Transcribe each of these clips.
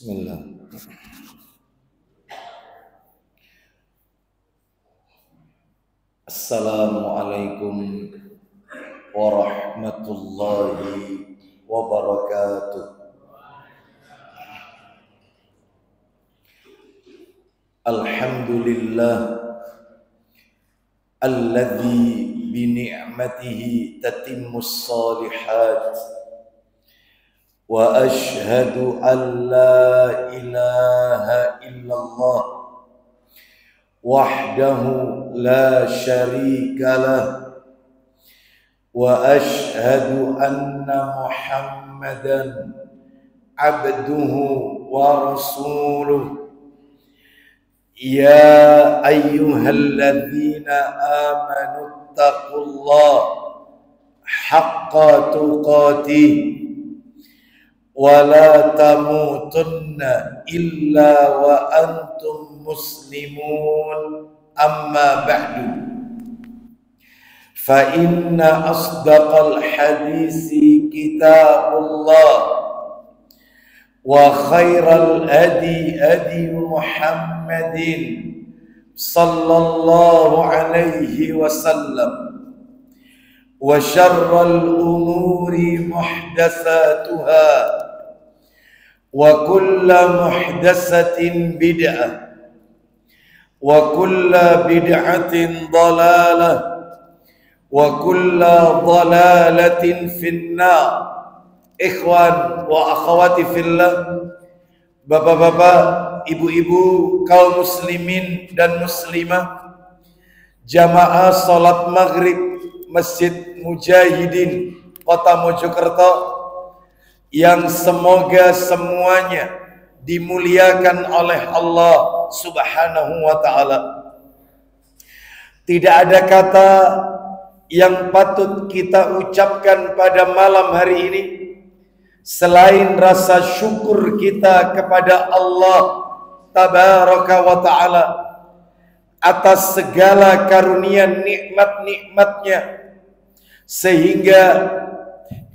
Bismillah. Assalamualaikum warahmatullahi wabarakatuh. Alhamdulillah alladzi bi ni'matihi tatimmus shalihat. Wa ashhadu an la ilaha illallah wahdahu la syarika lah wa ashhadu anna Muhammadan abduhu wa rasuluh. Ya ayyuhalladzina amanu taqullaha haqqa tuqatih wa la tamutunna illa wa antum muslimun, amma ba'du. Fa inna asdaqal hadisi kitabullah wa khairal hadi hadi Muhammadin sallallahu alaihi wasallam wa syarral umuri muhdatsatuha wa kulla muhdatsatin bid'ah wa kulla bid'atin dhalalah wa kulla dhalalatin finnar. Ikhwan wa akhwati fillah, bapak-bapak, ibu-ibu, kaum muslimin dan muslimah, jamaah salat maghrib Masjid Mujahidin Kota Mojokerto yang semoga semuanya dimuliakan oleh Allah Subhanahu wa ta'ala. Tidak ada kata yang patut kita ucapkan pada malam hari ini selain rasa syukur kita kepada Allah Tabaraka wa ta'ala atas segala karunia nikmat-nikmatnya, sehingga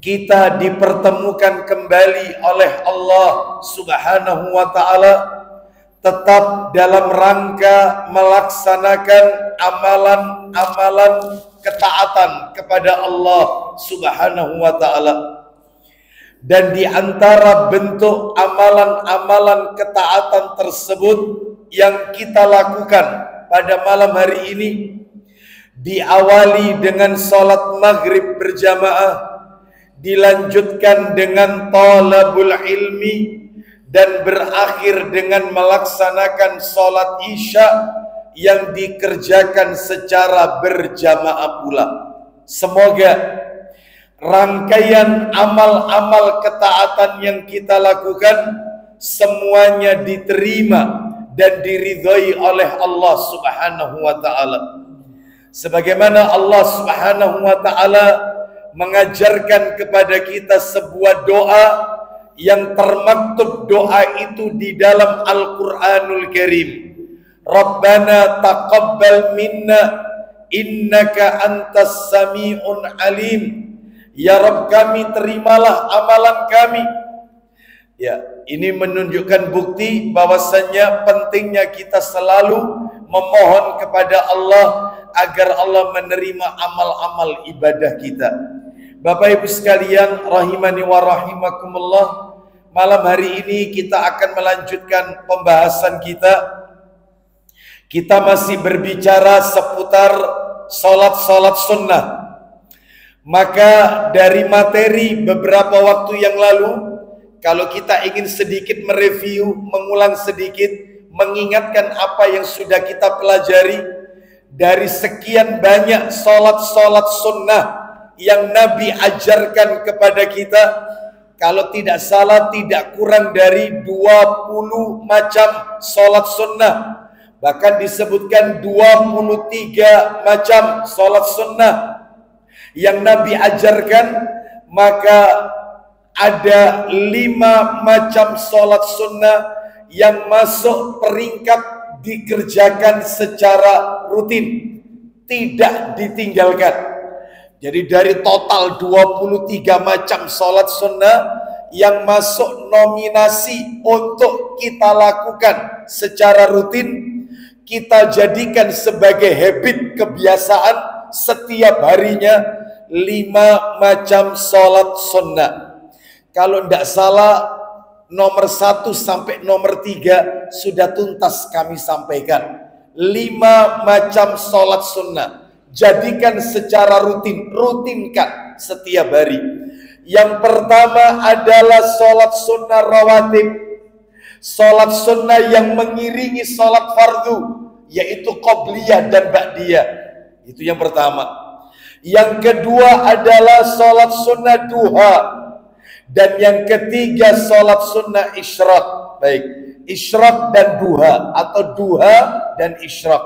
kita dipertemukan kembali oleh Allah Subhanahu wa ta'ala tetap dalam rangka melaksanakan amalan-amalan ketaatan kepada Allah Subhanahu wa ta'ala. Dan di antara bentuk amalan-amalan ketaatan tersebut yang kita lakukan pada malam hari ini diawali dengan salat maghrib berjamaah, dilanjutkan dengan talabul ilmi, dan berakhir dengan melaksanakan salat isya yang dikerjakan secara berjamaah pula. Semoga rangkaian amal-amal ketaatan yang kita lakukan semuanya diterima dan diridhai oleh Allah Subhanahu wa ta'ala. Sebagaimana Allah Subhanahu wa ta'ala mengajarkan kepada kita sebuah doa yang termaktub doa itu di dalam Al-Quranul Karim. Rabbana taqabbal minna innaka antas sami'un alim. Ya Rabb kami, terimalah amalan kami. Ya, ini menunjukkan bukti bahwasanya pentingnya kita selalu memohon kepada Allah agar Allah menerima amal-amal ibadah kita. Bapak Ibu sekalian rahimani wa rahimakumullah, malam hari ini kita akan melanjutkan pembahasan kita. Kita masih berbicara seputar salat-salat sunnah. Maka dari materi beberapa waktu yang lalu, kalau kita ingin sedikit mereview, mengulang sedikit, mengingatkan apa yang sudah kita pelajari dari sekian banyak salat-salat sunnah yang Nabi ajarkan kepada kita, kalau tidak salah tidak kurang dari 20 macam salat sunnah. Bahkan disebutkan 23 macam salat sunnah yang Nabi ajarkan. Maka ada 5 macam salat sunnah yang masuk peringkat dikerjakan secara rutin, tidak ditinggalkan. Jadi dari total 23 macam salat sunnah yang masuk nominasi untuk kita lakukan secara rutin, kita jadikan sebagai habit, kebiasaan setiap harinya 5 macam sholat sunnah. Kalau tidak salah nomor 1 sampai nomor 3 sudah tuntas kami sampaikan. 5 macam sholat sunnah. Jadikan secara rutinkan setiap hari. Yang pertama adalah sholat sunnah rawatib. Sholat sunnah yang mengiringi sholat fardu, yaitu qobliyah dan ba'diyah. Itu yang pertama. Yang kedua adalah sholat sunnah duha. Dan yang ketiga sholat sunnah isyraq. Baik, isyraq dan duha, atau duha dan isyraq.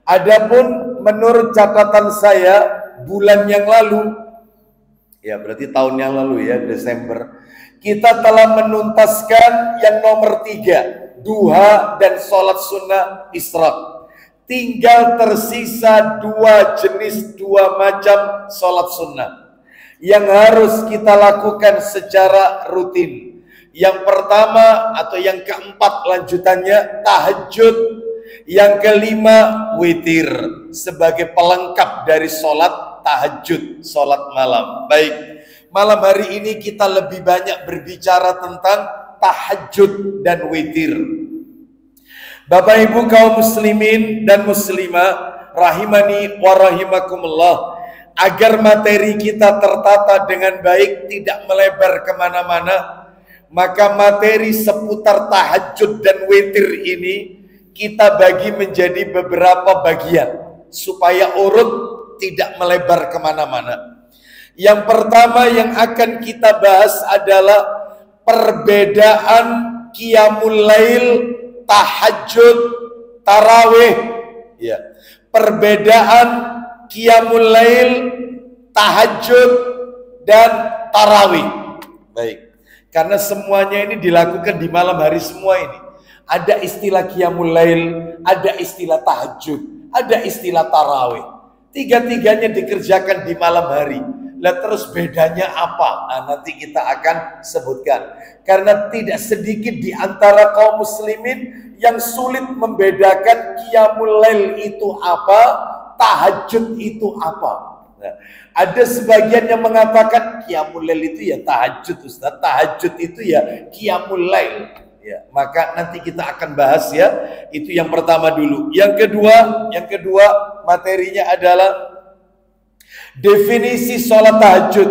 Adapun menurut catatan saya bulan yang lalu, ya berarti tahun yang lalu ya, Desember, kita telah menuntaskan yang nomor 3, duha dan sholat sunnah isyraq. Tinggal tersisa 2 jenis, 2 macam sholat sunnah yang harus kita lakukan secara rutin. Yang pertama atau yang keempat lanjutannya tahajud. Yang kelima witir sebagai pelengkap dari sholat tahajud, sholat malam. Baik, malam hari ini kita lebih banyak berbicara tentang tahajud dan witir. Bapak Ibu kaum muslimin dan muslimah rahimani wa rahimakumullah, agar materi kita tertata dengan baik, tidak melebar kemana-mana, maka materi seputar tahajud dan witir ini kita bagi menjadi beberapa bagian supaya urut tidak melebar kemana-mana. Yang pertama yang akan kita bahas adalah perbedaan qiyamul lail, tahajud, tarawih. Ya, perbedaan qiyamul lail, tahajud dan tarawih. Baik, karena semuanya ini dilakukan di malam hari semua ini. Ada istilah qiyamul lail, ada istilah tahajud, ada istilah tarawih. Tiga-tiganya dikerjakan di malam hari. Lah terus bedanya apa? Nah, nanti kita akan sebutkan. Karena tidak sedikit di antara kaum muslimin yang sulit membedakan qiyamul lail itu apa, tahajud itu apa. Nah, ada sebagian yang mengatakan qiyamul lail itu ya tahajud, Ustaz. Tahajud itu ya qiyamul lail. Ya, maka nanti kita akan bahas ya. Itu yang pertama dulu. Yang kedua materinya adalah definisi sholat tahajud.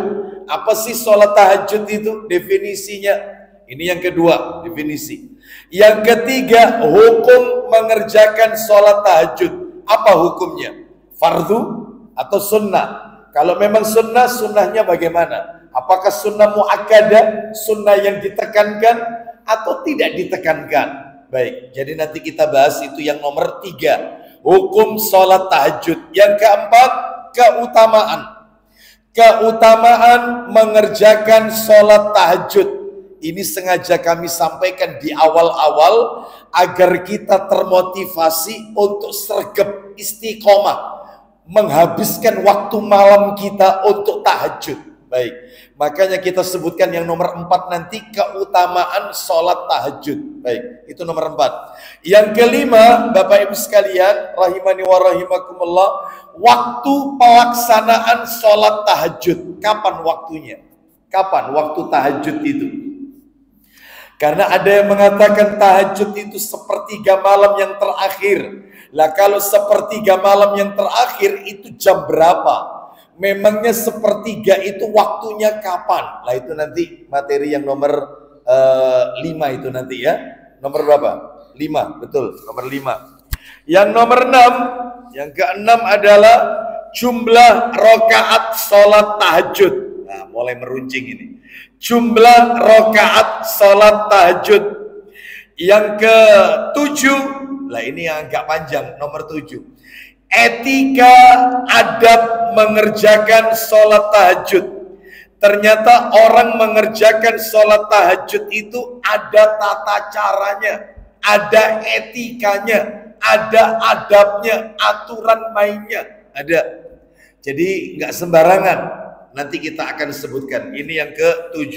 Apa sih sholat tahajud itu? Definisinya. Ini yang kedua, definisi. Yang ketiga, hukum mengerjakan sholat tahajud. Apa hukumnya? Fardu atau sunnah? Kalau memang sunnah, sunnahnya bagaimana? Apakah sunnah muakkadah, sunnah yang ditekankan, atau tidak ditekankan? Baik, jadi nanti kita bahas itu yang nomor 3, hukum sholat tahajud. Yang keempat, keutamaan mengerjakan sholat tahajud. Ini sengaja kami sampaikan di awal-awal agar kita termotivasi untuk sregep, istiqomah, menghabiskan waktu malam kita untuk tahajud. Baik, makanya kita sebutkan yang nomor 4 nanti, keutamaan sholat tahajud. Baik, itu nomor 4. Yang kelima, Bapak Ibu sekalian, rahimani wa rahimakumullah, waktu pelaksanaan sholat tahajud. Kapan waktunya? Kapan waktu tahajud itu? Karena ada yang mengatakan tahajud itu sepertiga malam yang terakhir. Lah kalau sepertiga malam yang terakhir itu jam berapa? Memangnya sepertiga itu waktunya kapan? Lah itu nanti materi yang nomor 5 itu nanti ya. Nomor berapa? 5, betul, nomor 5. Yang nomor 6, yang keenam adalah jumlah rakaat sholat tahajud. Nah, mulai meruncing ini. Jumlah rakaat sholat tahajud. Yang ke-7, lah ini yang agak panjang, nomor 7. Etika adab mengerjakan sholat tahajud. Ternyata orang mengerjakan sholat tahajud itu ada tata caranya, ada etikanya, ada adabnya, aturan mainnya, ada. Jadi nggak sembarangan. Nanti kita akan sebutkan. Ini yang ke-7.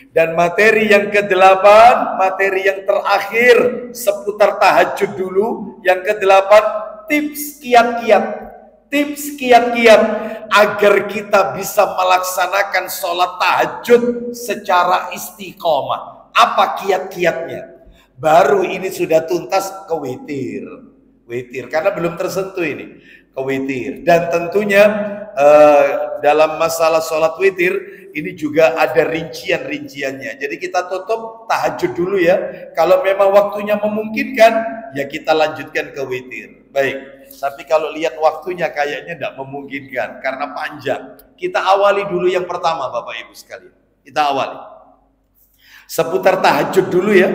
Dan materi yang ke-8, materi yang terakhir seputar tahajud dulu. Yang ke-8, tips kiat-kiat. Tips kiat-kiat agar kita bisa melaksanakan sholat tahajud secara istiqomah. Apa kiat-kiatnya? Baru ini sudah tuntas ke witir. Witir, karena belum tersentuh ini. Ke witir. Dan tentunya dalam masalah sholat witir ini juga ada rincian-rinciannya. Jadi kita tutup tahajud dulu ya. Kalau memang waktunya memungkinkan, ya kita lanjutkan ke witir. Baik. Tapi kalau lihat waktunya kayaknya tidak memungkinkan karena panjang. Kita awali dulu yang pertama, Bapak Ibu sekalian. Kita awali. Seputar tahajud dulu ya.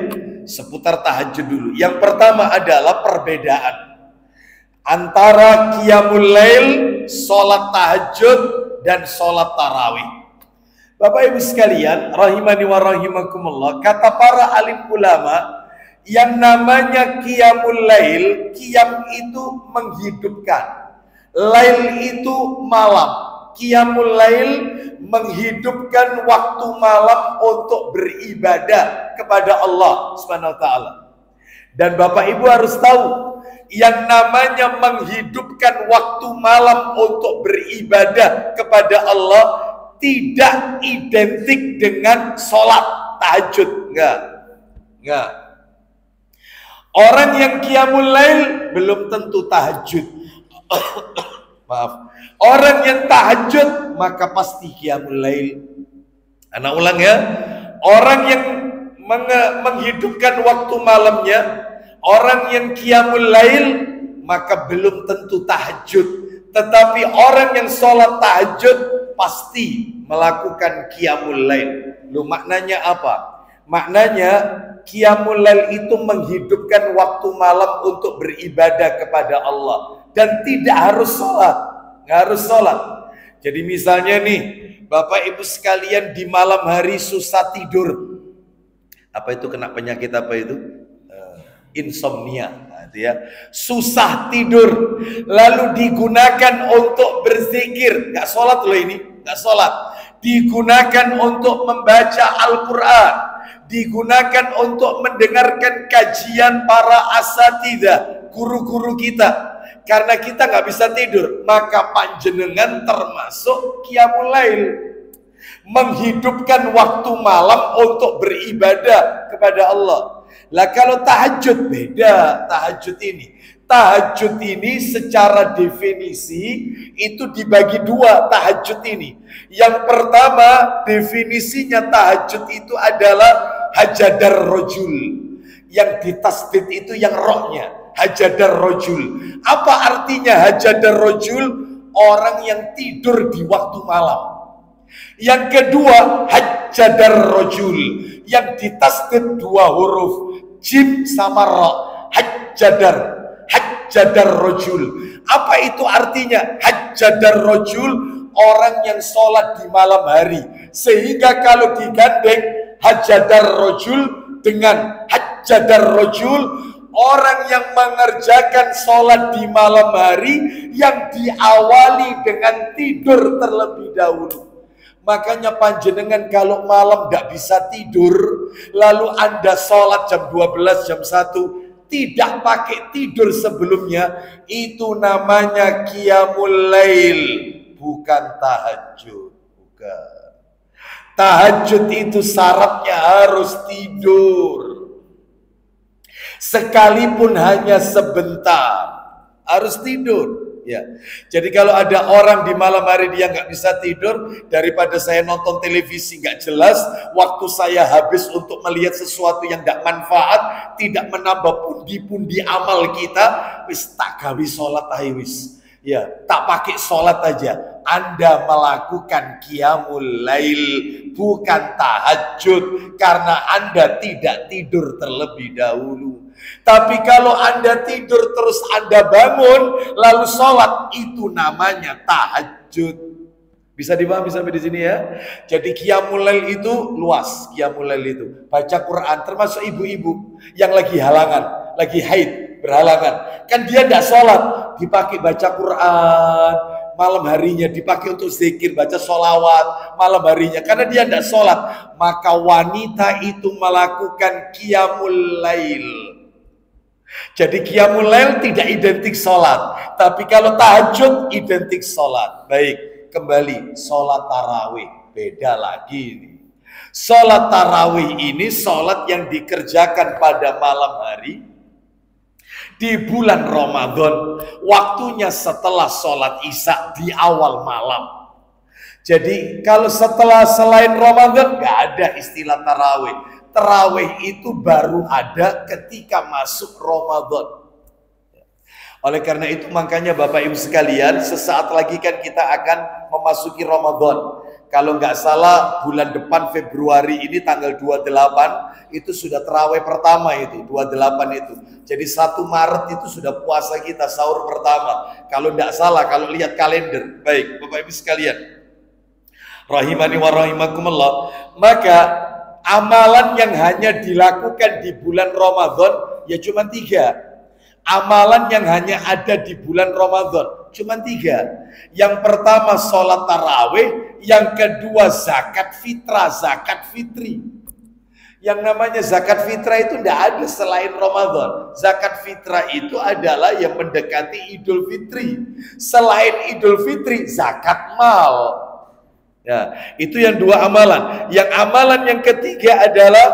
Seputar tahajud dulu. Yang pertama adalah perbedaan antara qiyamul lail, sholat tahajud, dan sholat tarawih. Bapak Ibu sekalian, rahimani wa rahimakumullah, kata para alim ulama, yang namanya qiyamul lail, qiyam itu menghidupkan, lail itu malam. Qiyamul lail menghidupkan waktu malam untuk beribadah kepada Allah Subhanahu wa taala. Dan Bapak Ibu harus tahu, yang namanya menghidupkan waktu malam untuk beribadah kepada Allah tidak identik dengan sholat tahajud. Enggak. Orang yang qiyamul lail belum tentu tahajud. Maaf. Orang yang tahajud maka pasti qiyamul lail. Anak ulang ya. Orang yang menghidupkan waktu malamnya, orang yang qiyamul lail maka belum tentu tahajud. Tetapi orang yang sholat tahajud pasti melakukan qiyamul lail. Lu maknanya apa? Maknanya qiyamul lail itu menghidupkan waktu malam untuk beribadah kepada Allah. Dan tidak harus sholat. Nggak harus sholat. Jadi misalnya nih, Bapak Ibu sekalian di malam hari susah tidur. Apa itu, kena penyakit apa itu? Insomnia. Nah, itu ya. Susah tidur. Lalu digunakan untuk berzikir. Nggak sholat loh ini. Nggak sholat. Digunakan untuk membaca Al-Quran. Digunakan untuk mendengarkan kajian para asatidzah, guru-guru kita. Karena kita nggak bisa tidur, maka panjenengan termasuk qiyamul lail, menghidupkan waktu malam untuk beribadah kepada Allah. Lah kalau tahajud beda. Tahajud ini secara definisi itu dibagi dua. Tahajud ini, yang pertama definisinya tahajud itu adalah hajadar rojul. Yang ditasdid itu yang rohnya, hajadar rojul. Apa artinya hajadar rojul? Orang yang tidur di waktu malam. Yang kedua hajadar rojul, yang ditasdid dua huruf, jim sama ro. Hajadar rojul. Apa itu artinya? Hajadar rojul, orang yang sholat di malam hari. Sehingga kalau digandeng hajadar rojul dengan hajadar rojul, orang yang mengerjakan sholat di malam hari yang diawali dengan tidur terlebih dahulu. Makanya panjenengan kalau malam tidak bisa tidur, lalu Anda sholat jam 12, jam 1, tidak pakai tidur sebelumnya, itu namanya qiyamul lail, bukan tahajud. Bukan. Tahajud itu syaratnya harus tidur. Sekalipun hanya sebentar, harus tidur. Ya. Jadi kalau ada orang di malam hari dia nggak bisa tidur, daripada saya nonton televisi nggak jelas, waktu saya habis untuk melihat sesuatu yang tidak manfaat, tidak menambah pundi-pundi amal kita, wis tak gawe sholat aja wis. Ya, tak pakai sholat aja. Anda melakukan qiyamul lail, bukan tahajud, karena Anda tidak tidur terlebih dahulu. Tapi kalau Anda tidur terus Anda bangun lalu sholat, itu namanya tahajud. Bisa dipahami sampai di sini ya. Jadi qiyamul lail itu luas. Qiyamul lail itu baca Quran, termasuk ibu-ibu yang lagi halangan, lagi haid, berhalangan. Kan dia tidak sholat, dipakai baca Quran, malam harinya dipakai untuk zikir, baca sholawat malam harinya, karena dia tidak sholat, maka wanita itu melakukan qiyamul lail. Jadi qiyamul lail tidak identik sholat, tapi kalau tahajud identik sholat. Baik, kembali sholat tarawih, beda lagi ini. Sholat tarawih ini sholat yang dikerjakan pada malam hari di bulan Ramadan, waktunya setelah sholat isya di awal malam. Jadi kalau selain Ramadan nggak ada istilah tarawih. Tarawih itu baru ada ketika masuk Ramadan. Oleh karena itu makanya Bapak Ibu sekalian, sesaat lagi kan kita akan memasuki Ramadan. Kalau nggak salah bulan depan Februari ini tanggal 28 itu sudah terawih pertama itu, 28 itu. Jadi 1 Maret itu sudah puasa kita, sahur pertama. Kalau nggak salah, kalau lihat kalender. Baik, Bapak Ibu sekalian, rahimani wa rahimakumullah, maka amalan yang hanya dilakukan di bulan Ramadan ya cuma 3. Amalan yang hanya ada di bulan Ramadan cuma 3. Yang pertama sholat tarawih, yang kedua zakat fitrah, zakat fitri. Yang namanya zakat fitrah itu tidak ada selain Ramadan. Zakat fitrah itu adalah yang mendekati Idul Fitri. Selain Idul Fitri, zakat mal. Ya, itu yang 2 amalan. Yang amalan yang ketiga adalah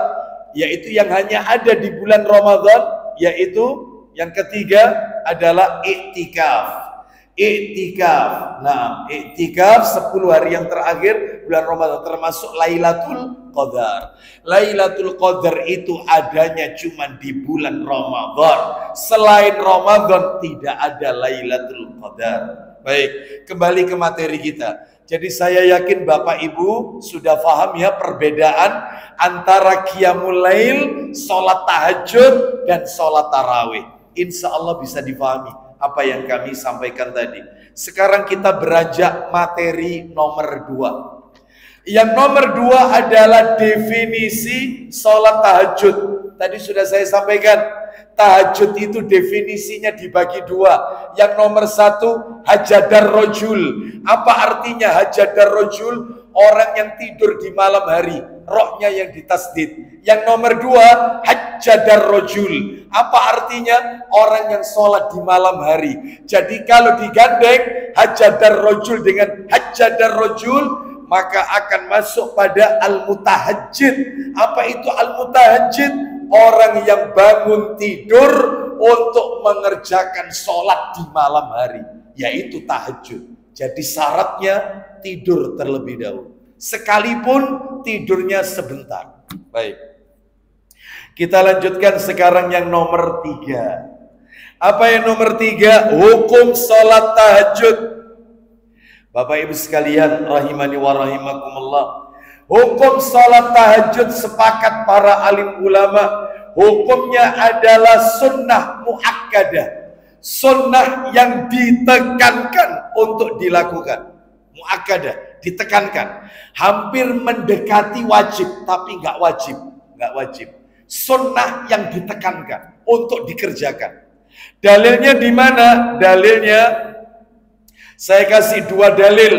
yaitu yang hanya ada di bulan Ramadan, yaitu yang ketiga adalah iktikaf. Iktikaf. Nah, iktikaf 10 hari yang terakhir bulan Ramadan termasuk Lailatul Qadar. Lailatul Qadar itu adanya cuma di bulan Ramadan. Selain Ramadan tidak ada Lailatul Qadar. Baik, kembali ke materi kita. Jadi saya yakin Bapak Ibu sudah paham ya perbedaan antara qiyamul lail, sholat tahajud, dan sholat tarawih. Insya Allah bisa dipahami apa yang kami sampaikan tadi. Sekarang kita beranjak materi nomor 2. Yang nomor 2 adalah definisi sholat tahajud. Tadi sudah saya sampaikan, tahajud itu definisinya dibagi 2. Yang nomor 1, hajadar rojul. Apa artinya hajadar rojul? Orang yang tidur di malam hari, rohnya yang ditasdid. Yang nomor 2, hajjadar rojul. Apa artinya? Orang yang sholat di malam hari. Jadi kalau digandeng hajjadar rojul dengan hajjadar rojul, maka akan masuk pada al-mutahajjid. Apa itu al-mutahajjid? Orang yang bangun tidur untuk mengerjakan sholat di malam hari, yaitu tahajud. Jadi syaratnya tidur terlebih dahulu, sekalipun tidurnya sebentar. Baik, kita lanjutkan sekarang yang nomor 3. Apa yang nomor 3? Hukum sholat tahajud. Bapak Ibu sekalian rahimani wa rahimakumullah, hukum sholat tahajud sepakat para alim ulama, hukumnya adalah sunnah muakkadah. Sunnah yang ditekankan untuk dilakukan. Muakkadah, ditekankan. Hampir mendekati wajib, tapi nggak wajib. Nggak wajib. Sunnah yang ditekankan untuk dikerjakan. Dalilnya di mana? Dalilnya saya kasih 2 dalil.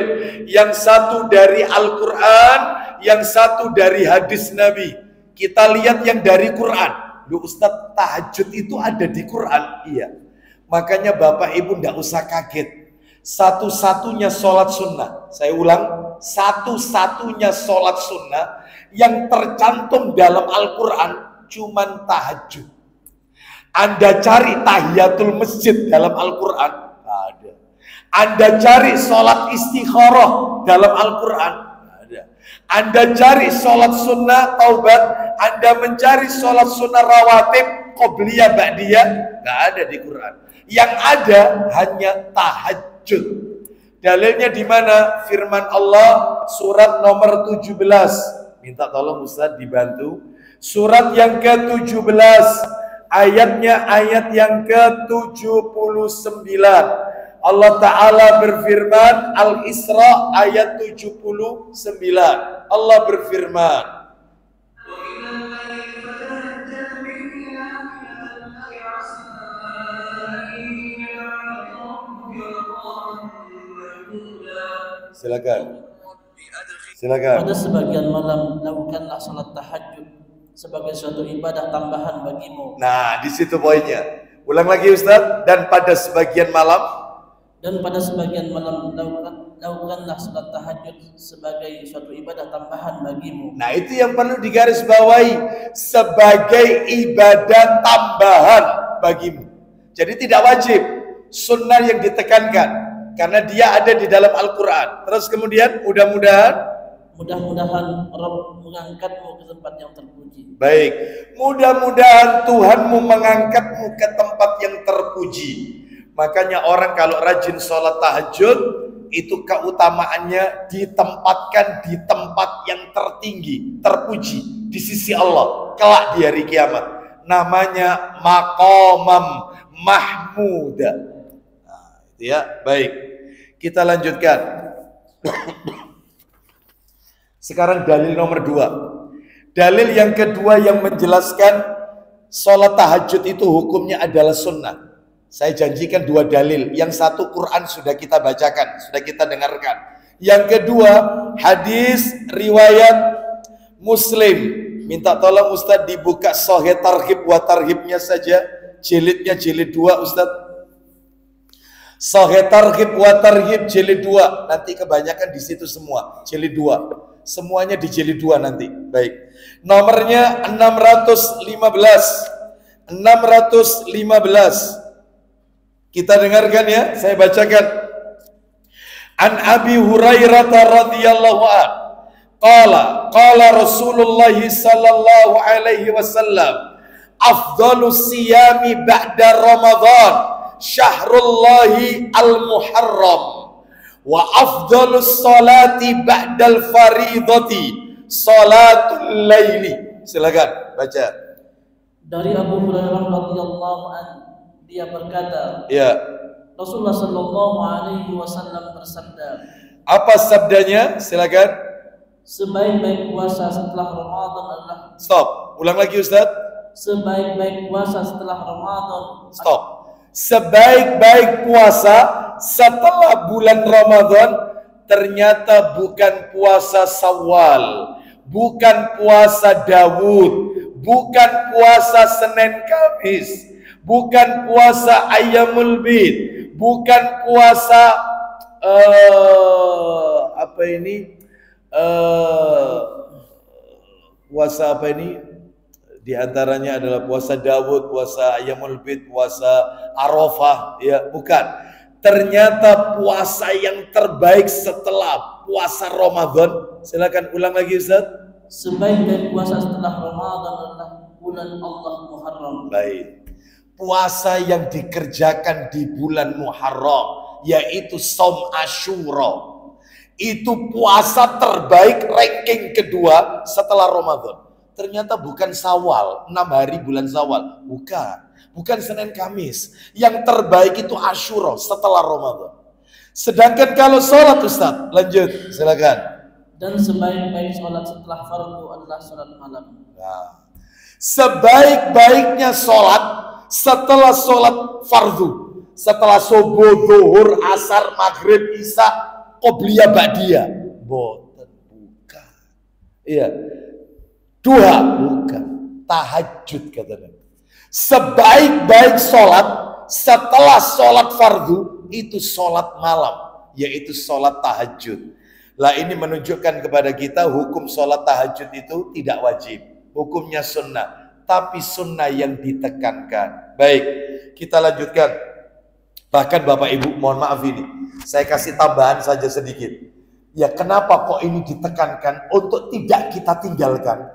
Yang satu dari Al-Quran, yang satu dari hadis Nabi. Kita lihat yang dari Quran. Loh Ustadz, tahajud itu ada di Quran? Iya. Makanya Bapak Ibu tidak usah kaget. Satu-satunya sholat sunnah, saya ulang, satu-satunya sholat sunnah yang tercantum dalam Al-Quran cuman tahajud. Anda cari tahiyatul masjid dalam Al-Quran, nggak ada. Anda cari sholat istikharah dalam Al-Quran, nggak ada. Anda cari sholat sunnah taubat, Anda mencari sholat sunnah rawatib, qobliyah, ba'diyah, nggak ada di Quran. Yang ada hanya tahajud. Dalilnya di mana? Firman Allah surat nomor 17. Minta tolong Ustaz dibantu. Surat yang ke-17, ayatnya ayat yang ke-79. Allah Ta'ala berfirman, Al-Isra ayat 79. Allah berfirman, Silakan. Silakan. Pada sebagian malam lakukanlah salat tahajud sebagai suatu ibadah tambahan bagimu. Nah, di situ poinnya. Ulang lagi Ustaz. Dan pada sebagian malam. Dan pada sebagian malam lakukanlah salat tahajud sebagai suatu ibadah tambahan bagimu. Nah, itu yang perlu digarisbawahi, sebagai ibadah tambahan bagimu. Jadi tidak wajib, sunnah yang ditekankan karena dia ada di dalam Al-Quran. Terus kemudian mudah-mudahan Rabb mengangkatmu ke tempat yang terpuji. Baik, mudah-mudahan Tuhanmu mengangkatmu ke tempat yang terpuji. Makanya orang kalau rajin sholat tahajud, itu keutamaannya ditempatkan di tempat yang tertinggi, terpuji di sisi Allah kelak di hari kiamat. Namanya maqamam mahmuda. Nah, itu ya. Baik, kita lanjutkan. Sekarang dalil nomor 2. Dalil yang kedua yang menjelaskan sholat tahajud itu hukumnya adalah sunnah. Saya janjikan 2 dalil. Yang satu Quran sudah kita bacakan, sudah kita dengarkan. Yang kedua hadis riwayat Muslim. Minta tolong Ustadz dibuka Sahih Targhib wa Tarhibnya saja. Jilidnya jilid 2 Ustadz. Sahih Targhib wa Tarhib jilid 2. Nanti kebanyakan di situ semua. Jilid 2. Semuanya di jilid 2 nanti. Baik. Nomornya 615. 615. Kita dengarkan ya, saya bacakan. An Abi Hurairah radhiyallahu an. Qala Rasulullah sallallahu alaihi wasallam, afdhalus siyami ba'da Ramadan syahrullahi al-Muharram. Wa afdhalus salati ba'dal faridati salatul laili. Silakan baca. Dari Abu Hurairah radhiyallahu an, dia berkata, ya, Rasulullah sallallahu alaihi wasallam bersabda. Apa sabdanya? Silakan. Sebaik-baik puasa setelah Ramadan adalah. Stop. Ulang lagi Ustaz. Sebaik-baik puasa setelah Ramadan. Stop. Sebaik-baik puasa setelah bulan Ramadan ternyata bukan puasa Syawal, bukan puasa Daud, bukan puasa Senin Kamis, bukan puasa Ayyamul Bid, bukan puasa puasa apa ini? Di antaranya adalah puasa Daud, puasa Ayyamul Bid, puasa Arafah, ya, bukan. Ternyata puasa yang terbaik setelah puasa Ramadan. Silakan ulang lagi Ustaz. Sebaik-baik puasa setelah Ramadan adalah bulan Allah Muharram. Baik. Puasa yang dikerjakan di bulan Muharram, yaitu Shaum Asyura. Itu puasa terbaik, ranking kedua setelah Ramadan. Ternyata bukan Syawal, 6 hari bulan Syawal. Bukan Senin Kamis. Yang terbaik itu Asyura setelah Ramadan. Sedangkan kalau sholat Ustaz, lanjut, silakan. Dan sebaik-baik sholat setelah fardu adalah sholat malam. Nah, sebaik-baiknya sholat setelah sholat fardu, setelah subuh, zuhur, asar, maghrib, isya, qobliyah, ba'diyah, boten, bukan. Iya, duha, bukan, tahajud katanya. Sebaik-baik sholat setelah sholat fardu itu sholat malam, yaitu sholat tahajud. Lah ini menunjukkan kepada kita hukum sholat tahajud itu tidak wajib, hukumnya sunnah, tapi sunnah yang ditekankan. Baik, kita lanjutkan. Bahkan Bapak Ibu, mohon maaf ini, saya kasih tambahan saja sedikit. Ya, kenapa kok ini ditekankan untuk tidak kita tinggalkan?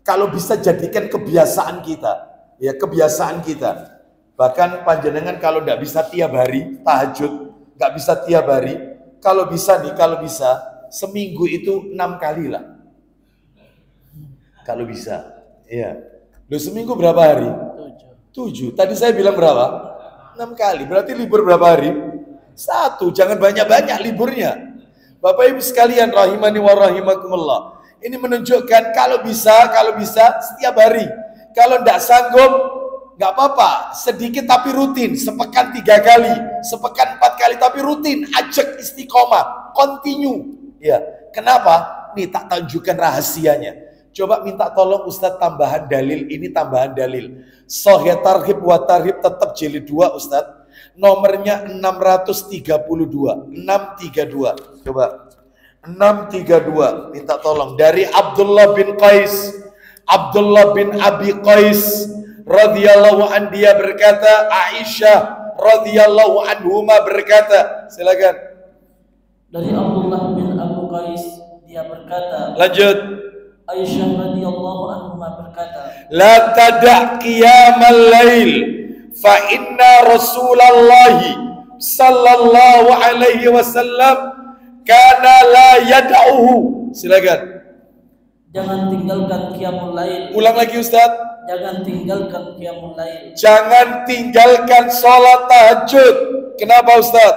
Kalau bisa jadikan kebiasaan kita, ya kebiasaan kita. Bahkan panjenengan kalau tidak bisa tiap hari tahajud, nggak bisa tiap hari, kalau bisa seminggu itu 6 kali lah. Kalau bisa, ya. Loh, seminggu berapa hari? 7. Tadi saya bilang berapa? 6 kali. Berarti libur berapa hari? 1. Jangan banyak-banyak liburnya. Bapak Ibu sekalian rahimani wa rahimakumullah. Ini menunjukkan kalau bisa setiap hari. Kalau tidak sanggup nggak apa-apa, sedikit tapi rutin, sepekan 3 kali, sepekan 4 kali tapi rutin, ajak istiqomah, continue. Ya, kenapa? Nih tak tunjukkan rahasianya. Coba minta tolong Ustadz tambahan dalil, ini tambahan dalil. Sahih Targhib wa Tarhib tetap jilid 2 Ustadz. Nomornya 632, 632. Coba 632, minta tolong dari Abdullah bin Qais, Abdullah bin Abi Qais radhiyallahu an, dia berkata, Aisyah radhiyallahu anhuma berkata, silakan. Dari Abdullah bin Abu Qais, dia berkata, lanjut. Aisyah radhiyallahu anhuma berkata, la tada' qiyamal lail fa inna Rasulullah sallallahu alaihi wasallam kana la yad'uhu. Silakan. Jangan tinggalkan qiyamul lail. Ulang lagi Ustaz. Jangan tinggalkan qiyamul lail. Jangan tinggalkan sholat tahajud. Kenapa Ustaz?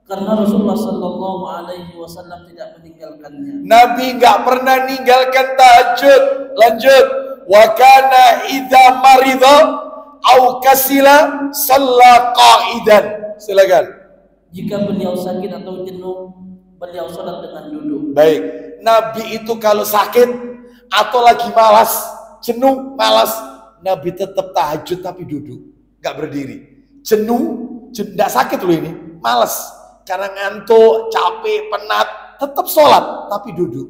Karena Rasulullah sallallahu alaihi wasallam tidak meninggalkannya. Nabi nggak pernah ninggalkan tahajud. Lanjut. Wa kana idza marida au kasila shalla qa'idan. Silakan. Jika beliau sakit atau jenuh, beliau sholat dengan duduk. Baik. Nabi itu kalau sakit atau lagi malas, jenuh, malas, Nabi tetap tahajud tapi duduk, nggak berdiri. Jenuh, nggak sakit loh ini, malas. Karena ngantuk, capek, penat, tetap sholat tapi duduk.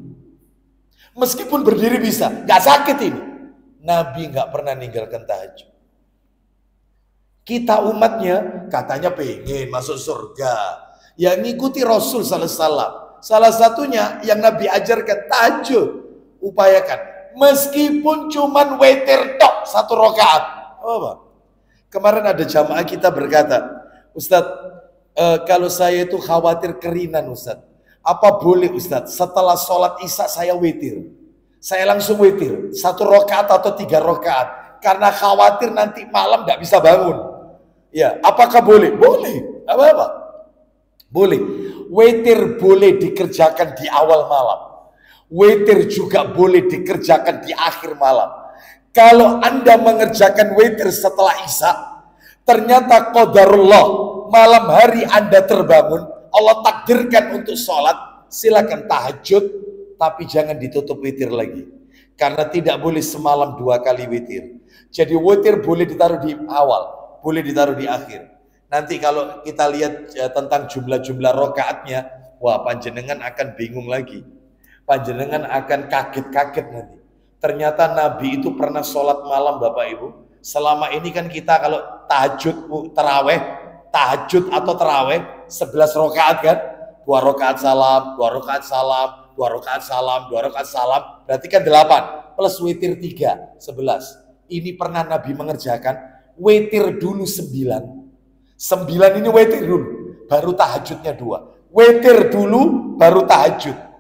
Meskipun berdiri bisa, nggak sakit ini. Nabi nggak pernah ninggalkan tahajud. Kita umatnya katanya pengen masuk surga, ya ngikuti Rasul sallallahu alaihi wasallam. Salah satunya yang Nabi ajarkan tahajud, upayakan. Meskipun cuman witir tok 1 rakaat. Apa? Kemarin ada jamaah kita berkata, Ustadz, kalau saya itu khawatir kerinan Ustadz. Apa boleh Ustadz setelah sholat isya saya witir? Saya langsung witir 1 rakaat atau 3 rakaat. Karena khawatir nanti malam nggak bisa bangun. Ya, apakah boleh? Boleh. Apa-apa? Boleh. Witir boleh dikerjakan di awal malam. Witir juga boleh dikerjakan di akhir malam. Kalau Anda mengerjakan witir setelah isya, ternyata qadarullah, malam hari Anda terbangun, Allah takdirkan untuk sholat, silakan tahajud, tapi jangan ditutup witir lagi. Karena tidak boleh semalam 2 kali witir. Jadi witir boleh ditaruh di awal, boleh ditaruh di akhir. Nanti kalau kita lihat tentang jumlah-jumlah rokaatnya, wah panjenengan akan bingung lagi. Panjenengan akan kaget-kaget nanti. Ternyata Nabi itu pernah sholat malam Bapak Ibu. Selama ini kan kita kalau tahajud, terawih, tahajud atau terawih 11 rokaat kan? 2 rokaat salam, 2 rokaat salam, 2 rokaat salam, 2 rokaat salam. Berarti kan 8 plus witir 3, 11. Ini pernah Nabi mengerjakan witir dulu 9. 9 ini witir dulu, baru tahajudnya 2. Witir dulu, baru tahajud.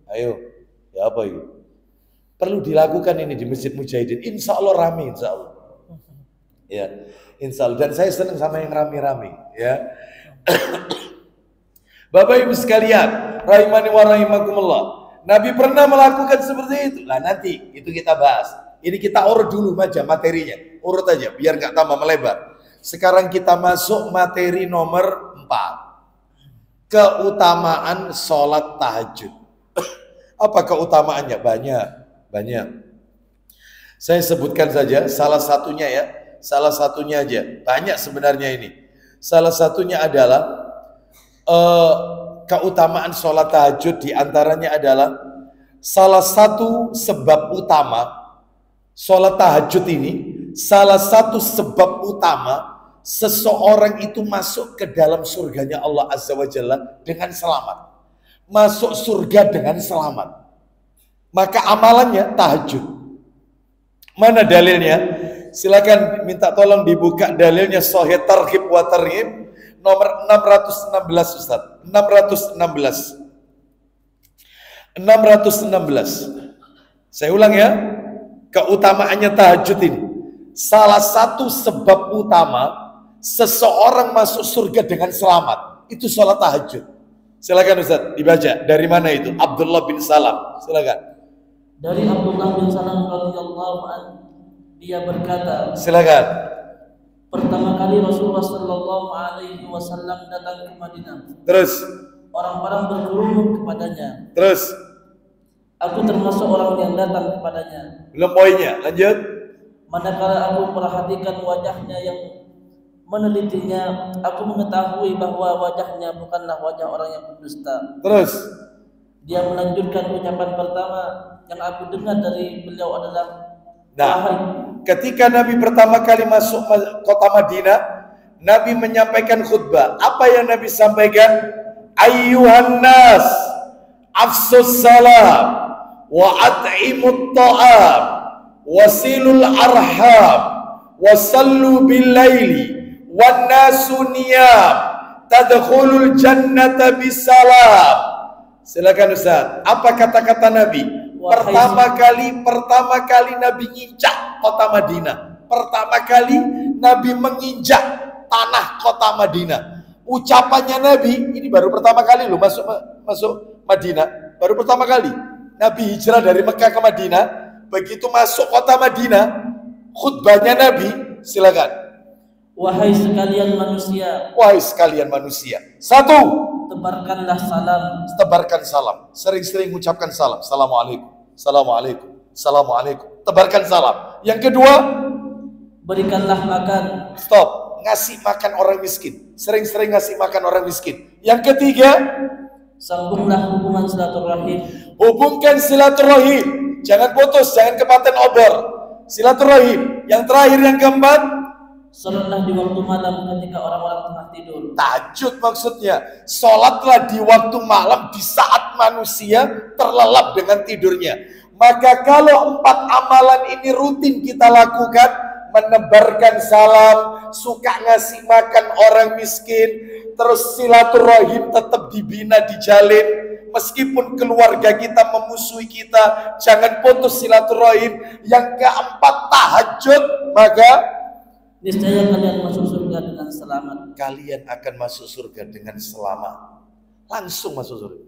Ayo, ya apa itu? Perlu dilakukan ini di Masjid Mujahidin. Insya Allah rame, insya Allah. Ya, insya Allah. Dan saya senang sama yang rame-rame. Ya, Bapak Ibu sekalian, rahimani wa rahimakumullah. Nabi pernah melakukan seperti itu. Nah nanti itu kita bahas. Ini kita urut dulu aja materinya, urut aja, biar nggak tambah melebar. Sekarang kita masuk materi nomor 4. Keutamaan sholat tahajud. Apa keutamaannya? Banyak. Saya sebutkan saja salah satunya ya. Salah satunya aja. Banyak sebenarnya ini. Salah satunya adalah keutamaan sholat tahajud, diantaranya adalah salah satu sebab utama sholat tahajud ini. Salah satu sebab utama seseorang itu masuk ke dalam surganya Allah Azza wa Jalla dengan selamat. Masuk surga dengan selamat. Maka amalannya tahajud. Mana dalilnya? Silakan minta tolong dibuka dalilnya Sahih Targhib wa Tarhib nomor 616 Ustaz. 616. Saya ulang ya. Keutamaannya tahajud ini. Salah satu sebab utama seseorang masuk surga dengan selamat itu sholat tahajud. Silakan Ustaz, dibaca. Dari mana itu? Abdullah bin Salam. Silakan. Dari Abdullah bin Salam radhiyallahu anhu, Dia berkata, Silakan. pertama kali Rasulullah Shallallahu Alaihi Wasallam datang ke Madinah. Terus. Orang-orang berkerumun kepadanya. Terus. Aku termasuk orang yang datang kepadanya. Belum poinnya, lanjut. Manakala aku perhatikan wajahnya yang menelitinya, aku mengetahui bahwa wajahnya bukanlah wajah orang yang berdusta. Terus. Dia melanjutkan ucapan pertama yang aku dengar dari beliau adalah, nah, ketika Nabi pertama kali masuk kota Madinah, Nabi menyampaikan khutbah. Apa yang Nabi sampaikan? Ayyuhan nas, afsus salam, wa at'imut ta'am, wasilul arham, wasallu bil laili, wan nasu niyam, tadkhulul jannata bisalam. Silakan Ustaz. Apa kata-kata Nabi? Pertama kali Nabi nginjak kota Madinah. Pertama kali Nabi menginjak tanah kota Madinah. Ucapannya Nabi, ini baru pertama kali loh masuk Madinah. Baru pertama kali Nabi hijrah dari Mekah ke Madinah. Begitu masuk kota Madinah, khutbahnya Nabi, silakan. Wahai sekalian manusia. Wahai sekalian manusia. Satu, tebarkanlah salam. Tebarkan salam. Sering-sering ucapkan salam. Assalamualaikum. Assalamualaikum. Assalamualaikum. Tebarkan salam. Yang kedua, berikanlah makan. Stop. Ngasih makan orang miskin. Sering-sering ngasih makan orang miskin. Yang ketiga, sambunglah hubungan silaturahim. Hubungkan silaturahim. Jangan putus, jangan kepaten obor. Silaturahim. Yang terakhir, yang keempat, salatlah di waktu malam ketika orang-orang tengah tidur. Tahajud maksudnya. Salatlah di waktu malam di saat manusia terlelap dengan tidurnya. Maka kalau 4 amalan ini rutin kita lakukan, menebarkan salam, suka ngasih makan orang miskin, terus silaturahim tetap dibina, dijalin, meskipun keluarga kita memusuhi kita, jangan putus silaturahim. Yang keempat, tahajud, maka niscaya kalian masuk surga dengan selamat. Kalian akan masuk surga dengan selamat. Langsung masuk surga.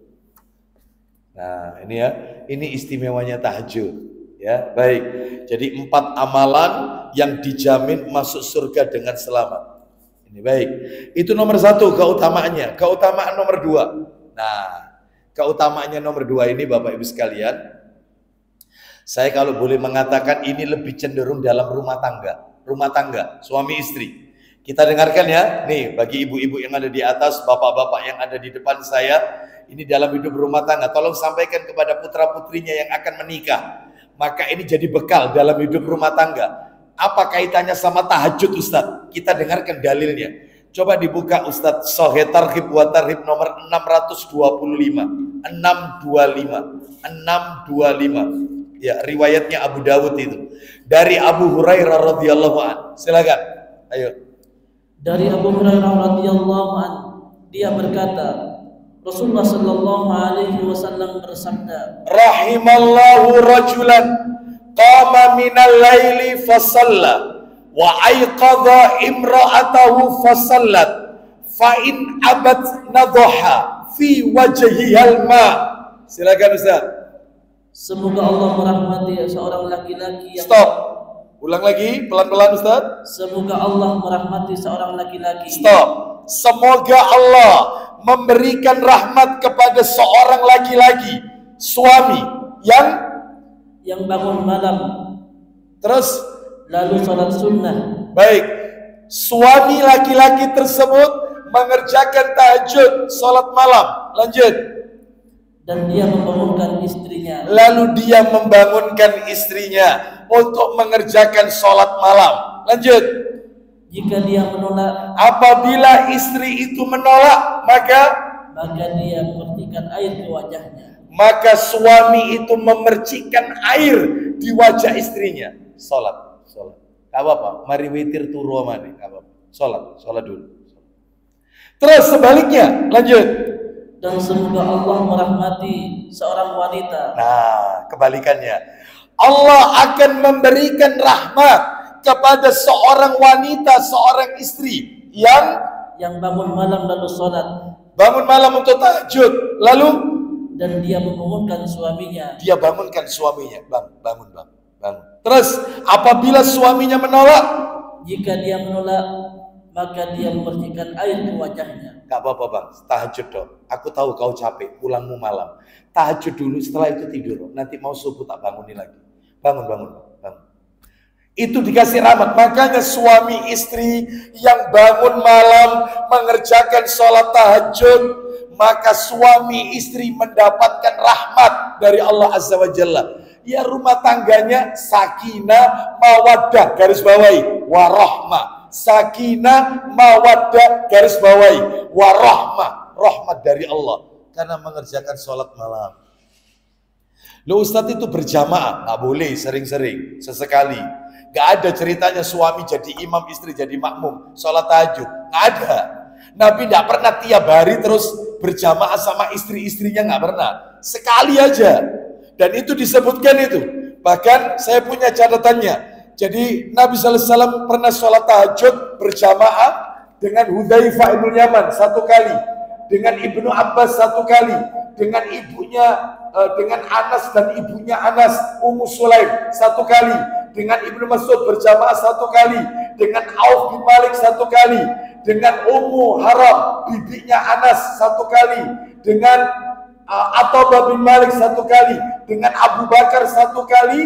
Nah, ini ya, ini istimewanya tahajud. Ya, baik. Jadi 4 amalan yang dijamin masuk surga dengan selamat. Ini baik. Itu nomor 1 keutamaannya. Keutamaan nomor 2. Nah, keutamaannya nomor 2 ini Bapak Ibu sekalian, saya kalau boleh mengatakan ini lebih cenderung dalam rumah tangga, suami istri. Kita dengarkan ya, nih bagi ibu-ibu yang ada di atas, bapak-bapak yang ada di depan saya, ini dalam hidup rumah tangga, tolong sampaikan kepada putra-putrinya yang akan menikah. Maka ini jadi bekal dalam hidup rumah tangga. Apa kaitannya sama tahajud Ustadz? Kita dengarkan dalilnya. Coba dibuka Ustadz, Sahih Targhib wa Tarhib nomor 625. 625. Ya, riwayatnya Abu Dawud itu. Dari Abu Hurairah radhiyallahu an. Silakan. Ayo. Dari Abu Hurairah radhiyallahu an, dia berkata, Rasulullah sallallahu alaihi wasallam bersabda, rahimallahu rajulan qama minal laili fasalla wa aiqadha imra'atahu fasallat fa in abat nadhaha fi wajhihal ma. Silakan Ustaz. Semoga Allah merahmati seorang laki-laki yang Stop. Ulang lagi pelan-pelan Ustaz. Semoga Allah merahmati seorang laki-laki. Stop. Semoga Allah memberikan rahmat kepada seorang laki-laki, suami yang bangun malam, terus lalu salat sunnah. Baik, suami laki-laki tersebut mengerjakan tahajud, salat malam. Lanjut. Dan dia membangunkan istrinya. Lalu dia membangunkan istrinya untuk mengerjakan salat malam. Lanjut. Jika dia menolak, apabila istri itu menolak, maka dia memercikan air ke wajahnya. Maka suami itu memercikan air di wajah istrinya. Salat. Apa? Mari witir turu amane. Apa? Salat dulu. Terus sebaliknya, lanjut. Dan semoga Allah merahmati seorang wanita. Nah, kebalikannya. Allah akan memberikan rahmat kepada seorang wanita, seorang istri yang bangun malam lalu sholat. Bangun malam untuk tahajud, lalu dan dia membangunkan suaminya. Dia bangunkan suaminya. Bangun. Terus apabila suaminya menolak, jika dia menolak, maka dia membersihkan air ke wajahnya. Gak apa-apa bang, tahajud dong. Aku tahu kau capek, pulangmu malam. Tahajud dulu, setelah itu tidur. Nanti mau subuh tak bangunin lagi. Bangun. Itu dikasih rahmat. Makanya suami istri yang bangun malam mengerjakan sholat tahajud, maka suami istri mendapatkan rahmat dari Allah Azza wa Jalla. Ya rumah tangganya sakinah mawaddah, garis bawahi warahmah. Sakinah mawaddah, garis bawahi warahmah, rahmat dari Allah karena mengerjakan sholat malam. Lo Ustadz itu berjamaah, nggak boleh sering-sering, sesekali. Gak ada ceritanya suami jadi imam, istri jadi makmum, sholat tahajud, nggak ada. Nabi nggak pernah tiap hari terus berjamaah sama istri-istrinya, nggak pernah. Sekali aja. Dan itu disebutkan itu. Bahkan saya punya catatannya. Jadi Nabi SAW pernah sholat tahajud berjamaah dengan Hudzaifah ibnu Yaman 1 kali, dengan Ibnu Abbas 1 kali, dengan ibunya, dengan Anas dan ibunya Anas, Ummu Sulaim 1 kali, dengan Ibnu Mas'ud berjamaah 1 kali, dengan Auf bin Malik 1 kali, dengan Ummu Haram bibinya Anas 1 kali, dengan Athabah bin Malik 1 kali, dengan Abu Bakar 1 kali,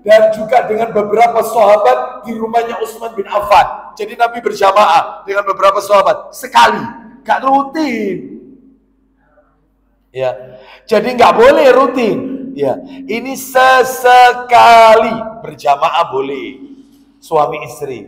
dan juga dengan beberapa sahabat di rumahnya Utsman bin Affan. Jadi Nabi berjamaah dengan beberapa sahabat sekali, gak rutin. Ya, jadi nggak boleh rutin. Ya, ini sesekali berjamaah boleh, suami istri.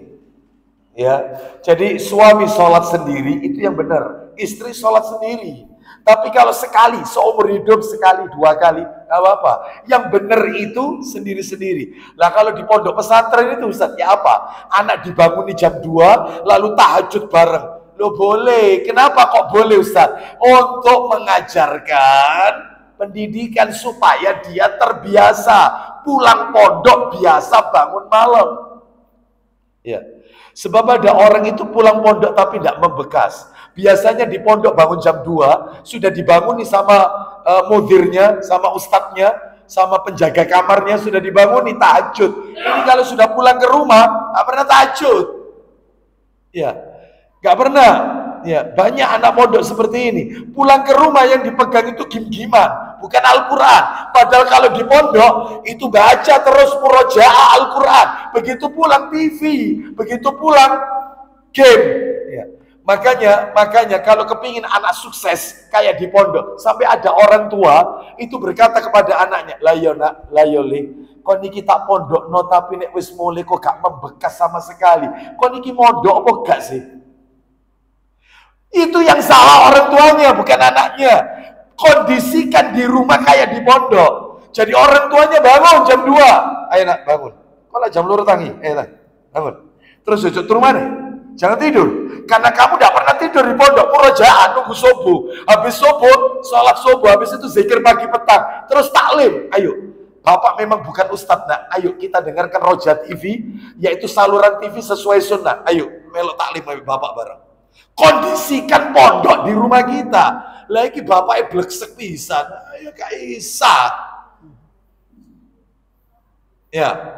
Ya, jadi suami sholat sendiri itu yang benar, istri sholat sendiri. Tapi kalau sekali, seumur hidup sekali, 2 kali, nggak apa-apa. Yang benar itu sendiri-sendiri. Lah kalau di pondok pesantren itu Ustaz, ya apa? Anak dibanguni jam 2, lalu tahajud bareng. Loh boleh, kenapa kok boleh Ustaz? Untuk mengajarkan pendidikan supaya dia terbiasa. Pulang pondok biasa bangun malam. Ya. Sebab ada orang itu pulang pondok tapi tidak membekas. Biasanya di pondok bangun jam 2, sudah dibanguni sama mudirnya, sama ustadznya, sama penjaga kamarnya, sudah dibanguni tahajud. Ini kalau sudah pulang ke rumah, nggak pernah tahajud. Ya, nggak pernah. Ya, banyak anak pondok seperti ini. Pulang ke rumah yang dipegang itu gim-giman, bukan Al-Quran. Padahal kalau di pondok itu baca terus murojaah Al-Quran. Begitu pulang TV, begitu pulang game. Ya. Makanya kalau kepingin anak sukses kayak di pondok, sampai ada orang tua itu berkata kepada anaknya, layole, kok niki tak pondok no tapi nek wis mulai kok gak membekas sama sekali. Kok niki mondok apa gak sih? Itu yang salah orang tuanya, bukan anaknya. Kondisikan di rumah kayak di pondok. Jadi orang tuanya bangun jam 2. Ayo nak bangun. Kalau jam 2 tangi, bangun. Terus jujur turun mana? Jangan tidur. Karena kamu tidak pernah tidur di pondok. Murojaah nunggu subuh. Habis subuh, sholat subuh. Habis itu zikir pagi petang. Terus taklim. Ayo. Bapak memang bukan ustadz. Nah, ayo kita dengarkan Roja TV. Yaitu saluran TV sesuai sunnah. Ayo. Melok taklim sama bapak bareng. Kondisikan pondok di rumah kita. Lagi bapaknya bleksek pisan. Ayo Kak Isa. Ya.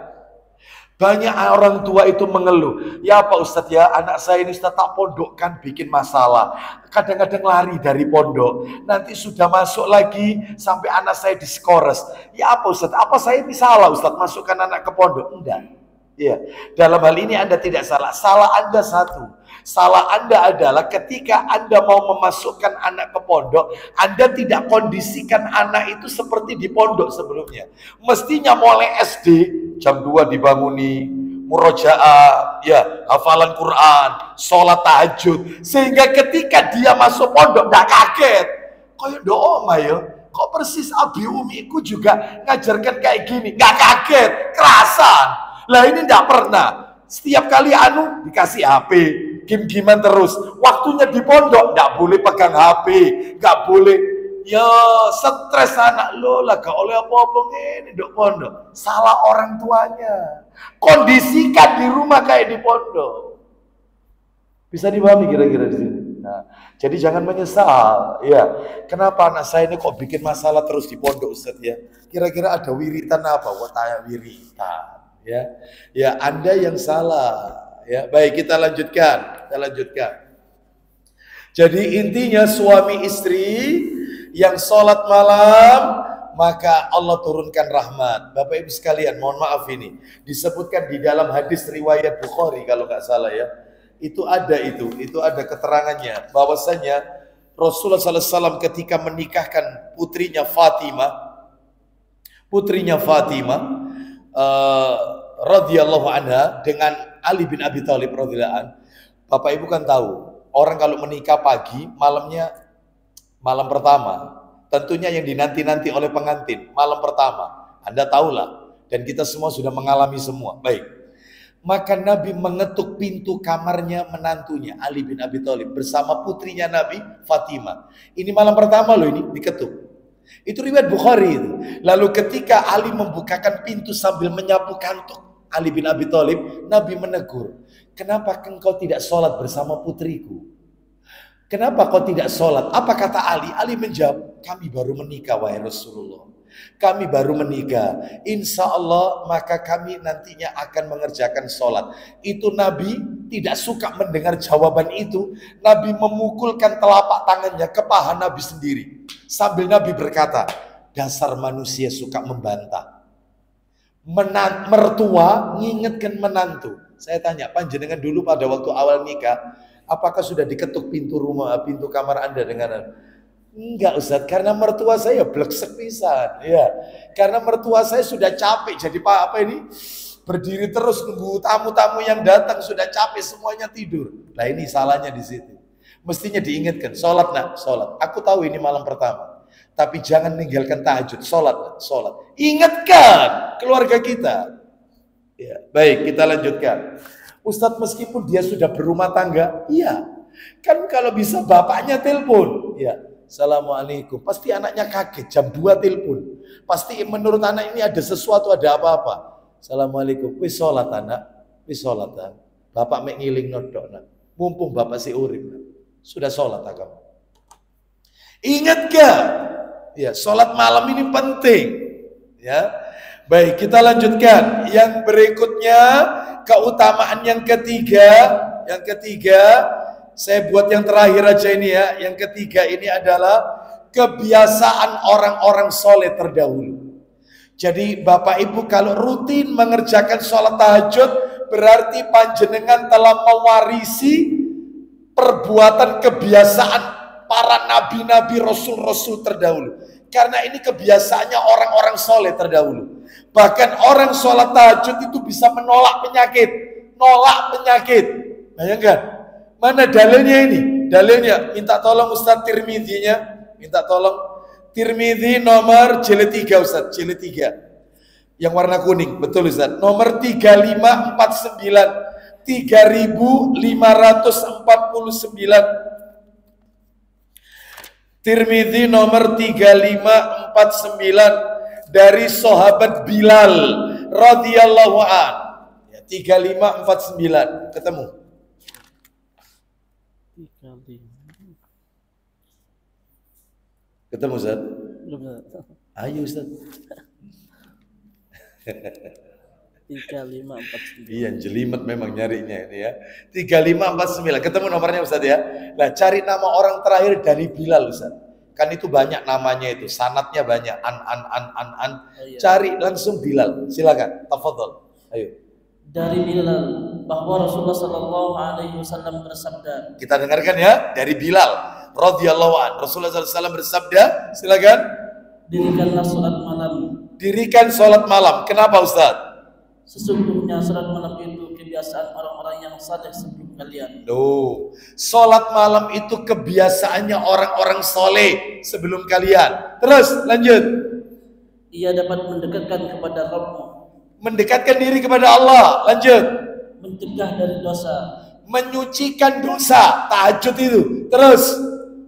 Banyak orang tua itu mengeluh. Ya Pak Ustadz ya, anak saya ini Ustadz tak pondokkan bikin masalah. Kadang-kadang lari dari pondok. Nanti sudah masuk lagi sampai anak saya diskores. Ya apa Ustadz? Apa saya ini salah Ustadz masukkan anak ke pondok? Enggak. Ya. Dalam hal ini Anda tidak salah. Salah Anda satu. Salah Anda adalah ketika Anda mau memasukkan anak ke pondok, Anda tidak kondisikan anak itu seperti di pondok sebelumnya. Mestinya mulai SD, jam 2 dibanguni, murojaah, ya, hafalan Quran, sholat tahajud. Sehingga ketika dia masuk pondok, gak kaget. Kayak doa oma ya, kok persis abi umiku juga ngajarkan kayak gini. Gak kaget, kerasan. Lah ini gak pernah. Setiap kali dikasih HP. Gim-giman terus. Waktunya di pondok nggak boleh pegang HP, nggak boleh. Ya stres anak lo lah, gak oleh apa-apa ini dok pondok. Salah orang tuanya. Kondisikan di rumah kayak di pondok. Bisa dipahami kira-kira di sini. Nah, jadi jangan menyesal. Ya, kenapa anak saya ini kok bikin masalah terus di pondok Ustaz ya? Kira-kira ada wiritan apa? Wah tanya wiritan. Ya, ya Anda yang salah. Ya, baik kita lanjutkan. Kita lanjutkan. Jadi intinya suami istri yang sholat malam, maka Allah turunkan rahmat. Bapak Ibu sekalian, mohon maaf ini disebutkan di dalam hadis riwayat Bukhari kalau nggak salah ya. Itu ada keterangannya bahwasanya Rasulullah SAW ketika menikahkan putrinya Fatimah radhiyallahu anha dengan Ali bin Abi Thalib radhiyallahu an. Bapak Ibu kan tahu, orang kalau menikah pagi, malamnya malam pertama. Tentunya yang dinanti-nanti oleh pengantin, malam pertama. Anda tahulah, dan kita semua sudah mengalami semua. Baik. Maka Nabi mengetuk pintu kamarnya menantunya, Ali bin Abi Thalib, bersama putrinya Nabi, Fatimah. Ini malam pertama loh ini, diketuk. Itu riwayat Bukhari itu. Lalu ketika Ali membukakan pintu sambil menyapu kantuk Ali bin Abi Thalib, Nabi menegur, kenapa engkau tidak sholat bersama putriku? Kenapa kau tidak sholat? Apa kata Ali? Ali menjawab, kami baru menikah wahai Rasulullah. Kami baru menikah. Insya Allah maka kami nantinya akan mengerjakan sholat. Itu Nabi tidak suka mendengar jawaban itu. Nabi memukulkan telapak tangannya ke paha Nabi sendiri. Sambil Nabi berkata, dasar manusia suka membantah. Mertua ngingetkan menantu. Saya tanya, panjenengan dulu pada waktu awal nikah, apakah sudah diketuk pintu rumah, pintu kamar Anda dengan enggak Ustaz, karena mertua saya bleksek pisan. Ya, karena mertua saya sudah capek jadi berdiri terus nunggu tamu-tamu yang datang, sudah capek semuanya tidur. Nah ini salahnya di situ. Mestinya diingatkan, sholat nak, sholat. Aku tahu ini malam pertama, tapi jangan meninggalkan tahajud, sholat nak, sholat. Ingatkan keluarga kita. Ya, baik kita lanjutkan. Ustadz meskipun dia sudah berumah tangga, iya. Kan kalau bisa bapaknya telepon, ya. Assalamualaikum. Pasti anaknya kaget, jam 2 telepon. Pasti menurut anak ini ada sesuatu, ada apa-apa. Assalamualaikum. Wis sholat anak, wis sholat anak. Bapak mek ngiling nodok nak. Mumpung bapak si urip. Sudah sholat kamu. Ingat gak? Ya, sholat malam ini penting. Ya. Baik, kita lanjutkan. Yang berikutnya, keutamaan yang ketiga, saya buat yang terakhir aja ini ya. Yang ketiga ini adalah kebiasaan orang-orang soleh terdahulu. Jadi Bapak Ibu kalau rutin mengerjakan sholat tahajud, berarti panjenengan telah mewarisi perbuatan kebiasaan para nabi-nabi, rasul-rasul terdahulu. Karena ini kebiasaannya orang-orang soleh terdahulu. Bahkan orang sholat tahajud itu bisa menolak penyakit. Bayangkan. Mana dalilnya ini? Dalilnya, minta tolong Ustaz Tirmidzi-nya. Minta tolong. Tirmidzi nomor jilid 3 Ustaz. Jilid 3. Yang warna kuning. Betul Ustaz. Nomor 3549. 3549. Tirmidzi nomor 3549 dari sahabat Bilal radhiyallahu an. Ya, 3549 ketemu. 35. Ketemu Ustaz? Ayo Ustaz. 3549. Iya, jelimet memang nyarinya ini ya. 3549. Ketemu nomornya Ustaz ya. Nah, cari nama orang terakhir dari Bilal Ustaz. Kan itu banyak namanya itu, sanatnya banyak. An. Oh, iya. Cari langsung Bilal. Silakan. Tafadhol. Ayo. Dari Bilal bahwa Rasulullah Shallallahu Alaihi Wasallam bersabda. Kita dengarkan ya dari Bilal radhiyallahu an. Rasulullah SAW bersabda, silakan. Dirikanlah sholat malam. Dirikan sholat malam. Kenapa Ustaz? Sesungguhnya sholat malam itu kebiasaan orang-orang yang saleh sebelum kalian. Sholat malam itu kebiasaannya orang-orang soleh sebelum kalian. Terus lanjut. Ia dapat mendekatkan kepada Rabb-Mu. Mendekatkan diri kepada Allah. Lanjut. Mencegah dari dosa. Menyucikan dosa. Tahajud itu. Terus.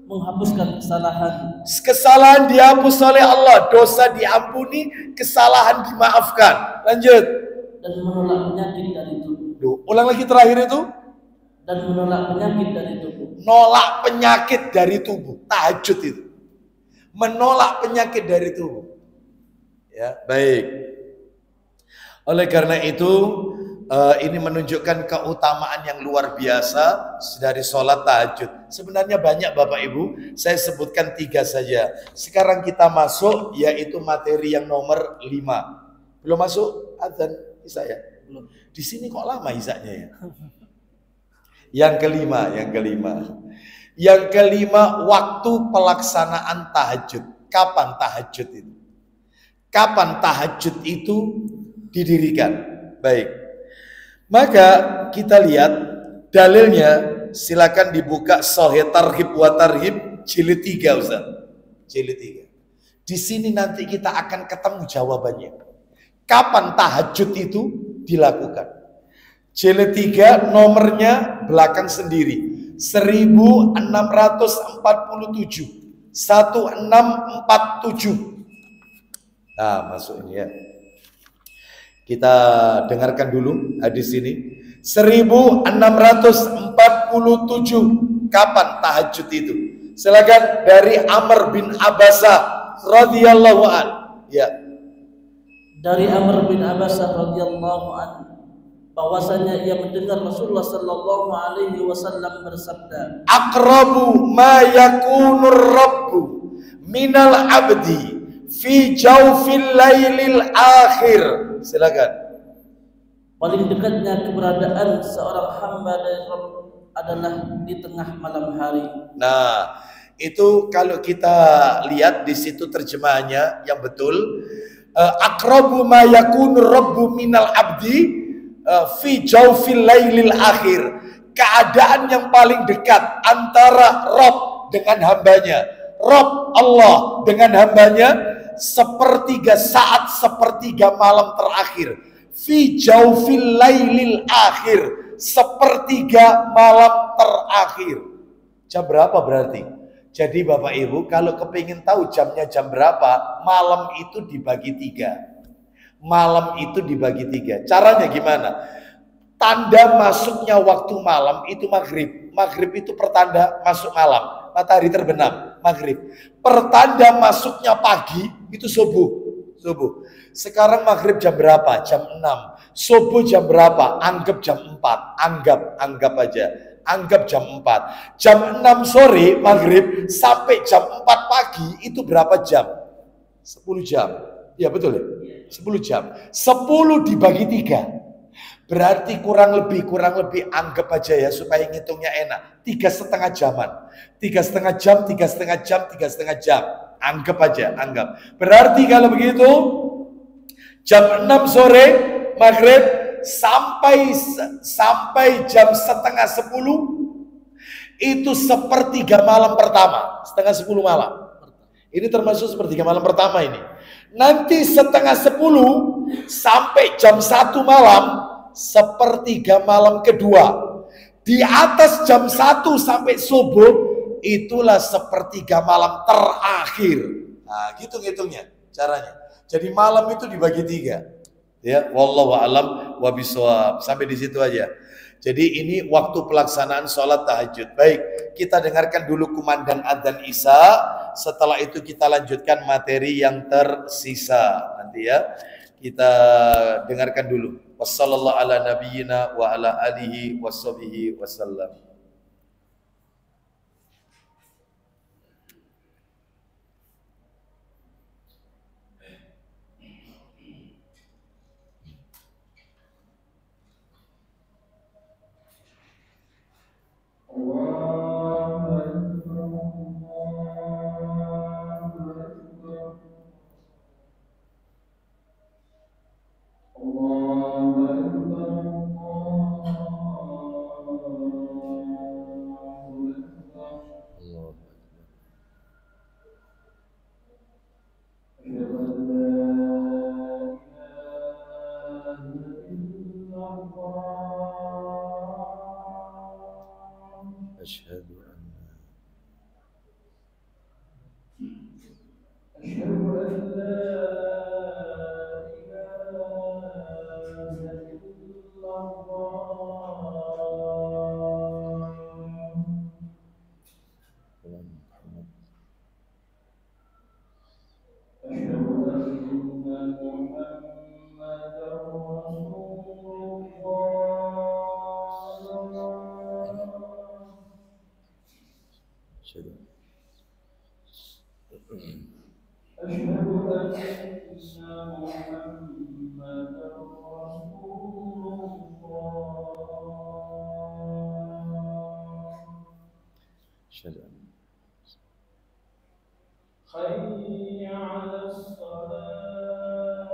Menghapuskan kesalahan. Kesalahan dihapus oleh Allah. Dosa diampuni. Kesalahan dimaafkan. Lanjut. Dan menolak penyakit dari tubuh. Ulang lagi terakhir itu. Dan menolak penyakit dari tubuh. Nolak penyakit dari tubuh. Tahajud itu. Menolak penyakit dari tubuh. Ya, baik. Oleh karena itu, ini menunjukkan keutamaan yang luar biasa dari sholat tahajud. Sebenarnya banyak Bapak Ibu, saya sebutkan 3 saja. Sekarang kita masuk, yaitu materi yang nomor 5. Belum masuk adzan Isya ya? Belum. Di sini kok lama Isyanya ya? Yang kelima, waktu pelaksanaan tahajud. Kapan tahajud itu? Kapan tahajud itu didirikan? Baik. Maka kita lihat dalilnya, silakan dibuka Sahih Targhib wa Tarhib jilid 3 Ustaz. Jilid 3. Di sini nanti kita akan ketemu jawabannya. Kapan tahajud itu dilakukan? Jilid 3 nomornya belakang sendiri. 1647. 1647. Nah, masuk ini ya. Kita dengarkan dulu hadis ini. 1647. Kapan tahajud itu? Silakan dari Amr bin Abbasah radhiyallahu an. Ya. Dari Amr bin Abbasah radhiyallahu an, bahwasanya ia mendengar Rasulullah sallallahu alaihi wasallam bersabda, "Aqrabu ma yakunur rabbu minal abdi fi jawfil lailil akhir." Silakan. Paling dekatnya keberadaan seorang hamba dari Rabb adalah di tengah malam hari. Nah, itu kalau kita lihat di situ terjemahannya yang betul, aqrabu ma yakunu rabbu minal abdi fi jawfil lailil akhir. Keadaan yang paling dekat antara Rabb dengan hambanya, Rabb Allah dengan hambanya, sepertiga saat, sepertiga malam terakhir. Fi jawfil lailil akhir, sepertiga malam terakhir. Jam berapa berarti? Jadi Bapak Ibu, kalau kepingin tahu jamnya jam berapa, malam itu dibagi 3. Malam itu dibagi 3. Caranya gimana? Tanda masuknya waktu malam itu maghrib. Maghrib itu pertanda masuk malam. Matahari terbenam, maghrib. Pertanda masuknya pagi itu subuh. Subuh. Sekarang maghrib jam berapa? Jam 6. Subuh jam berapa? Anggap jam 4. Anggap aja. Anggap jam 4. Jam 6 sore maghrib sampai jam 4 pagi itu berapa jam? 10 jam. Ya betul ya? 10 jam. 10 dibagi 3. Berarti kurang lebih anggap aja ya supaya ngitungnya enak. 3,5 jaman. 3,5 jam, 3,5 jam, 3,5 jam. Anggap aja, anggap. Berarti kalau begitu jam 6 sore maghrib sampai jam setengah 10 itu sepertiga malam pertama. Setengah 10 malam. Ini termasuk sepertiga malam pertama ini. Nanti setengah 10 sampai jam 1 malam sepertiga malam kedua. Di atas jam 1 sampai subuh itulah sepertiga malam terakhir. Nah, gitu ngitungnya caranya. Jadi malam itu dibagi 3. Ya, wallahu a'lam wa bishawab. Sampai di situ aja. Jadi ini waktu pelaksanaan sholat tahajud. Baik, kita dengarkan dulu kumandang adzan Isya. Setelah itu kita lanjutkan materi yang tersisa. Nanti ya, kita dengarkan dulu. Wassallallahu ala nabiyyina wa ala alihi washabihi wasallam. أشهد أن حي على الصلاة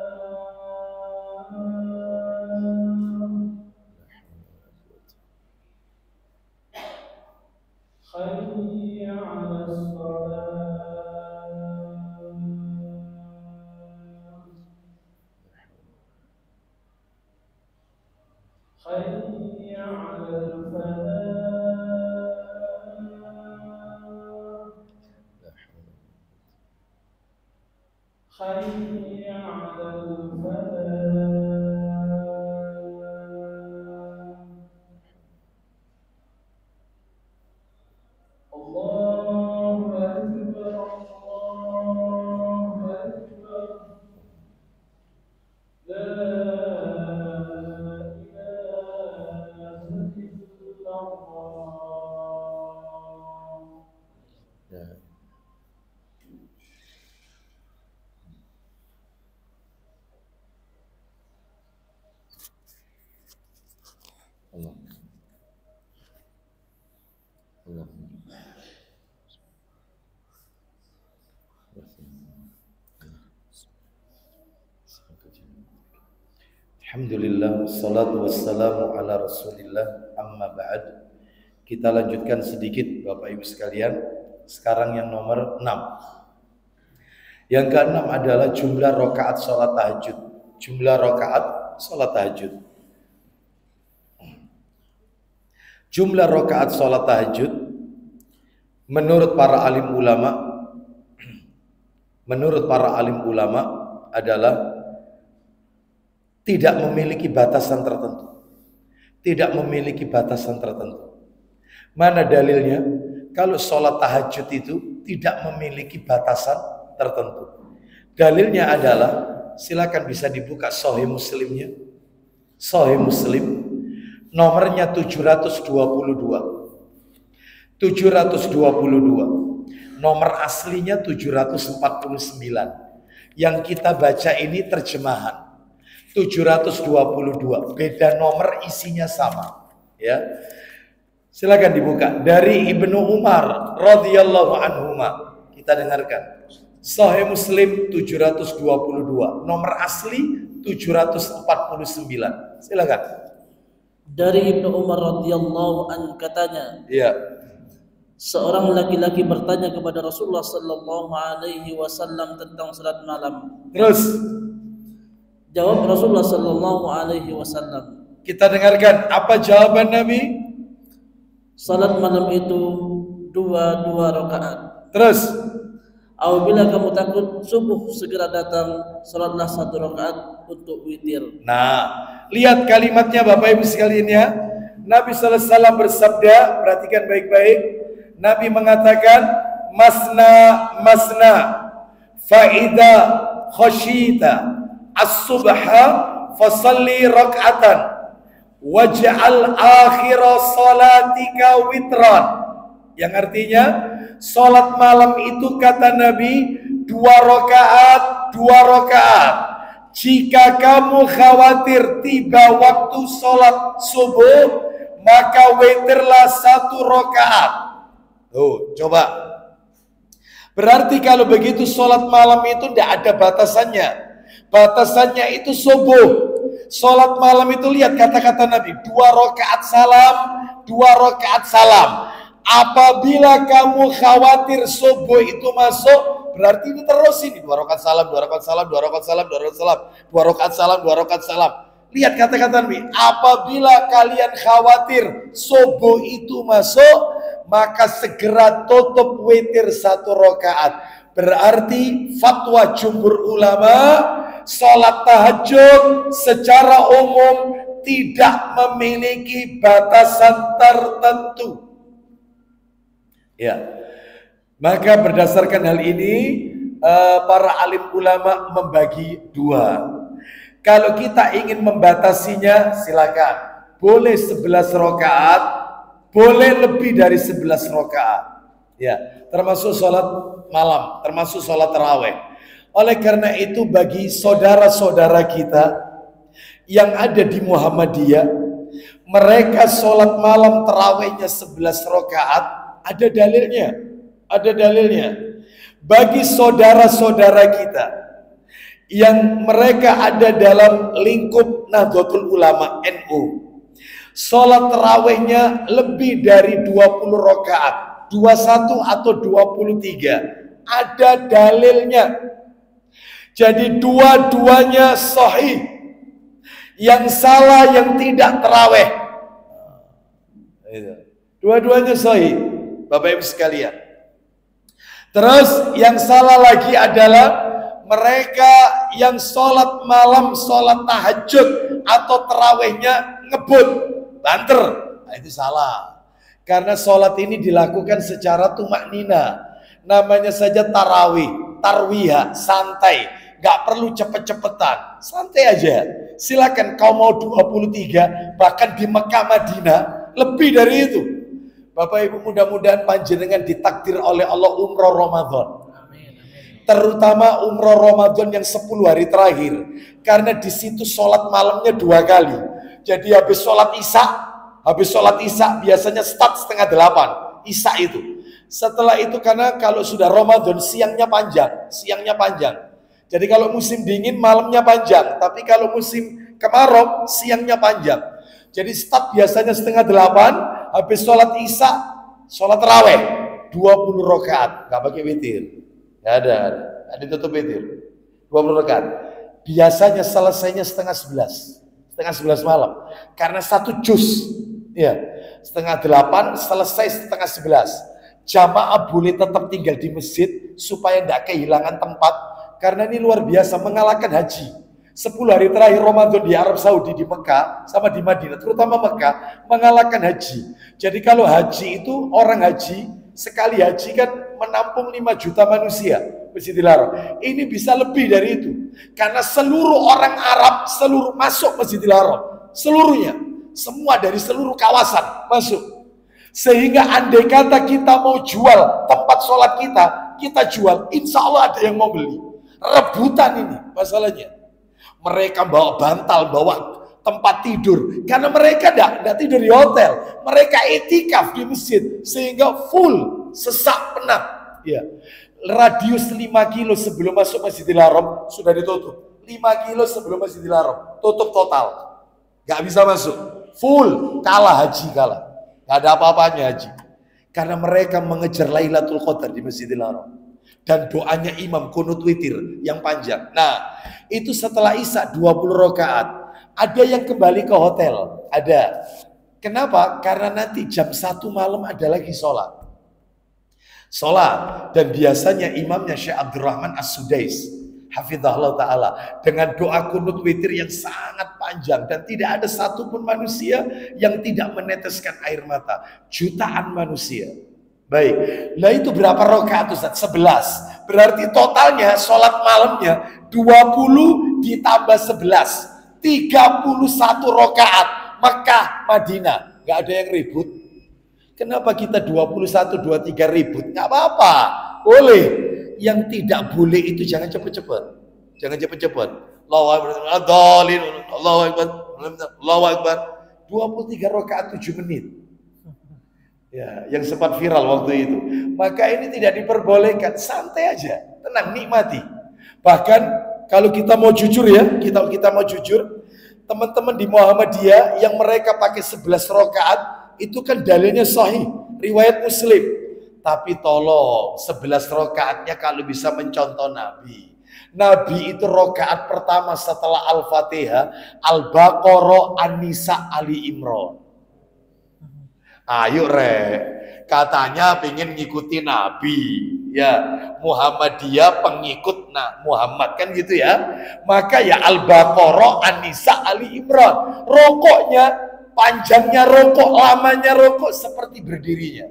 حي على الصلاة حي على الفلاح حي على الفلاح الله أكبر الله أكبر لا إله إلا الله Allah. Allah. Alhamdulillah, salatu wassalamu ala rasulillah, amma ba'd. Kita lanjutkan sedikit Bapak Ibu sekalian. Sekarang yang nomor 6. Yang ke-6 adalah jumlah rakaat sholat tahajud. Jumlah rakaat sholat tahajud. Jumlah rakaat sholat tahajud menurut para alim ulama adalah tidak memiliki batasan tertentu. Tidak memiliki batasan tertentu. Mana dalilnya? Kalau sholat tahajud itu tidak memiliki batasan tertentu. Dalilnya adalah, silakan bisa dibuka Sahih Muslimnya. Sahih Muslim nomornya 722. 722. Nomor aslinya 749. Yang kita baca ini terjemahan 722. Beda nomor, isinya sama. Ya. Silakan dibuka dari Ibnu Umar radhiyallahu anhuma. Kita dengarkan. Sahih Muslim 722. Nomor asli 749. Silakan. Dari Ibnu Umar radhiyallahu an katanya, iya, seorang laki-laki bertanya kepada Rasulullah sallallahu alaihi wasallam tentang salat malam. Terus jawab Rasulullah sallallahu alaihi wasallam. Kita dengarkan apa jawaban Nabi. Salat malam itu dua rakaat. Terus apabila kamu takut subuh segera datang, salatlah 1 rakaat untuk witir. Nah, lihat kalimatnya Bapak Ibu sekalian ya. Nabi sallallahu alaihi wasallam bersabda, perhatikan baik-baik. Nabi mengatakan, masna fa idza khashita as-subha fasalli rak'atan waj'al akhira salatika witran. Yang artinya, salat malam itu kata Nabi 2 rakaat. Jika kamu khawatir tiba waktu salat subuh, maka witirlah 1 rakaat. Tuh, coba. Berarti kalau begitu salat malam itu tidak ada batasannya. Batasannya itu subuh. Salat malam itu lihat kata-kata Nabi, 2 rakaat salam, 2 rakaat salam. Apabila kamu khawatir subuh itu masuk, berarti ini terus ini 2 rakaat salam, 2 rakaat salam, 2 rakaat salam, 2 rakaat salam, 2 rakaat salam, 2 rakaat salam. Lihat kata-kata Nabi, apabila kalian khawatir subuh itu masuk, maka segera tutup witir 1 rakaat. Berarti fatwa jumhur ulama, salat tahajud secara umum tidak memiliki batasan tertentu. Ya, maka berdasarkan hal ini para alim ulama membagi 2. Kalau kita ingin membatasinya, silakan. Boleh 11 rakaat, boleh lebih dari 11 rakaat. Ya, termasuk sholat malam, termasuk sholat tarawih. Oleh karena itu bagi saudara-saudara kita yang ada di Muhammadiyah, mereka sholat malam tarawihnya 11 rakaat, ada dalilnya. Ada dalilnya. Bagi saudara-saudara kita yang mereka ada dalam lingkup Nahdlatul Ulama NU, sholat tarawihnya lebih dari 20 rakaat, 21 atau 23, ada dalilnya. Jadi dua-duanya sahih. Yang salah yang tidak tarawih. Dua-duanya sahih, Bapak Ibu sekalian. Terus yang salah lagi adalah mereka yang sholat malam, sholat tahajud atau tarawihnya ngebut, banter. Nah, itu salah. Karena sholat ini dilakukan secara tumak nina. Namanya saja tarawih, tarwiyah, santai. Gak perlu cepet-cepetan, santai aja. Silakan kau mau 23, bahkan di Mekah Madinah lebih dari itu. Bapak Ibu, mudah-mudahan panjenengan ditakdir oleh Allah umroh Ramadan. Terutama umroh Ramadan yang 10 hari terakhir. Karena di situ sholat malamnya 2 kali. Jadi habis sholat isya biasanya start 7:30 isya itu. Setelah itu karena kalau sudah Ramadan siangnya panjang. Jadi kalau musim dingin malamnya panjang, tapi kalau musim kemarau siangnya panjang. Jadi start biasanya 7:30, habis sholat isya, sholat tarawih 20 rakaat, nggak pakai witir, nggak ada tutup witir, 20 rakaat. Biasanya selesainya 10:30 malam, karena 1 juz, ya 7:30 selesai 10:30. Jamaah boleh tetap tinggal di masjid supaya tidak kehilangan tempat. Karena ini luar biasa, mengalahkan haji. 10 hari terakhir Ramadan di Arab Saudi, di Mekah, sama di Madinah, terutama Mekah, mengalahkan haji. Jadi kalau haji itu, orang haji, sekali haji kan menampung 5 juta manusia, Masjidil Haram. Ini bisa lebih dari itu. Karena seluruh orang Arab, seluruh masuk Masjidil Haram. Seluruhnya. Semua dari seluruh kawasan masuk. Sehingga andai kata kita mau jual tempat sholat kita jual, insya Allah ada yang mau beli. Rebutan ini masalahnya. Mereka bawa bantal, bawa tempat tidur. Karena mereka tidak tidur di hotel. Mereka itikaf di masjid. Sehingga full, sesak penat. Ya. Radius 5 kilo sebelum masuk Masjidil Haram sudah ditutup. 5 kilo sebelum Masjidil Haram. Tutup total. Gak bisa masuk. Full. Kalah haji, kalah. Gak ada apa-apanya haji. Karena mereka mengejar Lailatul Qadar di Masjidil Haram. Dan doanya imam kunut witir yang panjang. Nah, itu setelah isya 20 rakaat. Ada yang kembali ke hotel. Ada. Kenapa? Karena nanti jam 1 malam ada lagi sholat. Dan biasanya imamnya Syekh Abdurrahman As-Sudais, hafizahullah ta'ala, dengan doa kunut witir yang sangat panjang. Dan tidak ada satupun manusia yang tidak meneteskan air mata. Jutaan manusia. Baik, nah itu berapa rakaat Ustaz? 11. Berarti totalnya sholat malamnya 20 ditambah 11. 31 rakaat. Mekah, Madinah. Gak ada yang ribut. Kenapa kita 21, 23 ribut? Gak apa-apa. Boleh. Yang tidak boleh itu jangan cepet-cepet. Jangan cepet-cepet. Allahu Akbar. 23 rakaat 7 menit. Ya, yang sempat viral waktu itu. Maka ini tidak diperbolehkan, santai aja, tenang, nikmati. Bahkan kalau kita mau jujur ya, kita mau jujur, teman-teman di Muhammadiyah yang mereka pakai 11 rakaat itu kan dalilnya sahih, riwayat Muslim. Tapi tolong 11 rakaatnya kalau bisa mencontoh Nabi. Nabi itu rakaat pertama setelah Al-Fatihah, Al-Baqarah, An-Nisa, Ali Imran. Ayo katanya pengen ngikuti Nabi, ya Muhammadiyah pengikut Muhammad kan gitu ya. Maka ya Al-Baqarah, An-Nisa, Ali Imran. Rokoknya, panjangnya rokok, lamanya rokok seperti berdirinya.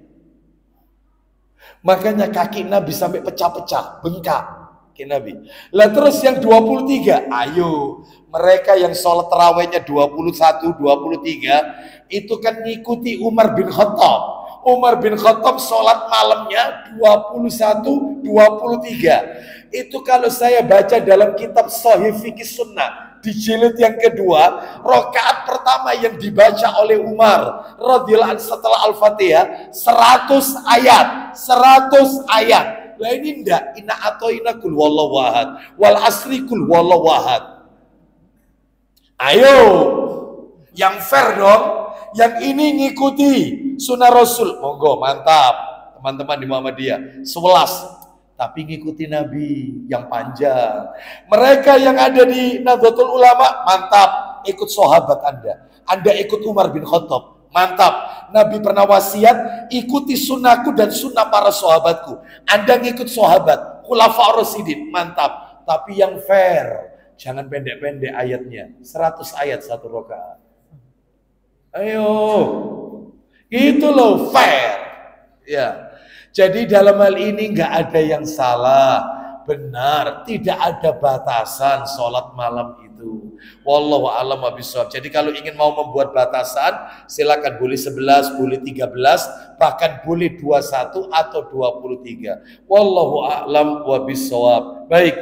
Makanya kaki Nabi sampai pecah-pecah, bengkak kaki Nabi. Lah terus yang 23, ayo mereka yang sholat tarawihnya 21, 23 itu kan ngikuti Umar bin Khattab. Umar bin Khattab sholat malamnya 21, 23. Itu kalau saya baca dalam kitab Shahih Fiqh Sunnah di jilid yang kedua, rakaat pertama yang dibaca oleh Umar radhiyallahu anhu setelah Al-Fatihah 100 ayat, 100 ayat. Lah ini enggak, inna atoina kul wallahu ahad, wal asri kul wallahu ahad. Ayo, yang fair dong, yang ini ngikuti sunnah Rasul, monggo mantap teman-teman di Muhammadiyah 11. Tapi ngikuti Nabi yang panjang. Mereka yang ada di Nahdlatul Ulama, mantap. Ikut sahabat Anda. Anda ikut Umar bin Khattab, mantap. Nabi pernah wasiat, ikuti sunnahku dan sunnah para sahabatku. Anda ngikut sahabat, Khulafaur Rasyidin, mantap. Tapi yang fair, jangan pendek-pendek ayatnya. 100 ayat satu rakaat. Ayo. Itu loh fair. Ya. Jadi dalam hal ini nggak ada yang salah, benar, tidak ada batasan sholat malam itu. Wallahu a'lam bishawab. Jadi kalau ingin mau membuat batasan, silakan boleh 11, boleh 13, bahkan boleh 21 atau 23. Wallahu a'lam bishawab. Baik,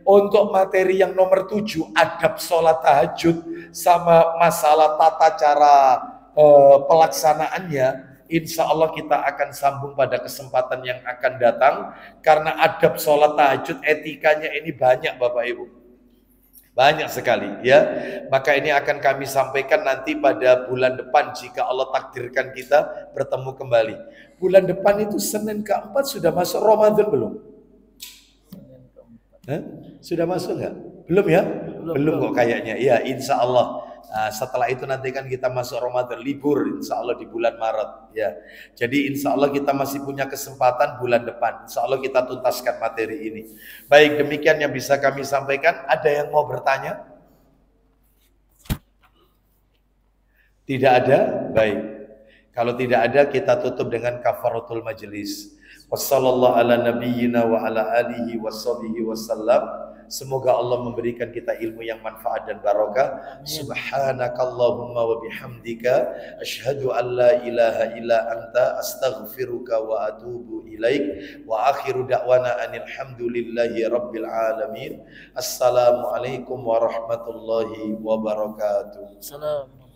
untuk materi yang nomor 7, adab sholat tahajud sama masalah tata cara pelaksanaannya, insya Allah kita akan sambung pada kesempatan yang akan datang. Karena adab sholat tahajud, etikanya ini banyak Bapak Ibu. Banyak sekali ya. Maka ini akan kami sampaikan nanti pada bulan depan jika Allah takdirkan kita bertemu kembali. Bulan depan itu Senin keempat sudah masuk Ramadan belum? Sudah masuk nggak? Belum ya? Belum kok kayaknya. Ya insya Allah. Nah, setelah itu nanti kan kita masuk Ramadan, libur insya Allah di bulan Maret ya. Jadi insya Allah kita masih punya kesempatan bulan depan. Insya Allah kita tuntaskan materi ini. Baik, demikian yang bisa kami sampaikan. Ada yang mau bertanya? Tidak ada? Baik. Kalau tidak ada, kita tutup dengan kafaratul majelis. Wassallallahu ala nabiyyina wa ala alihi washabihi wasallam. Semoga Allah memberikan kita ilmu yang manfaat dan barakah. Subhanakallahumma wa bihamdika asyhadu an la ilaha illa anta astaghfiruka wa atubu ilaik. Wa akhiru da'wana anil hamdulillahi rabbil alamin. Assalamualaikum warahmatullahi wabarakatuh. Assalamualaikum.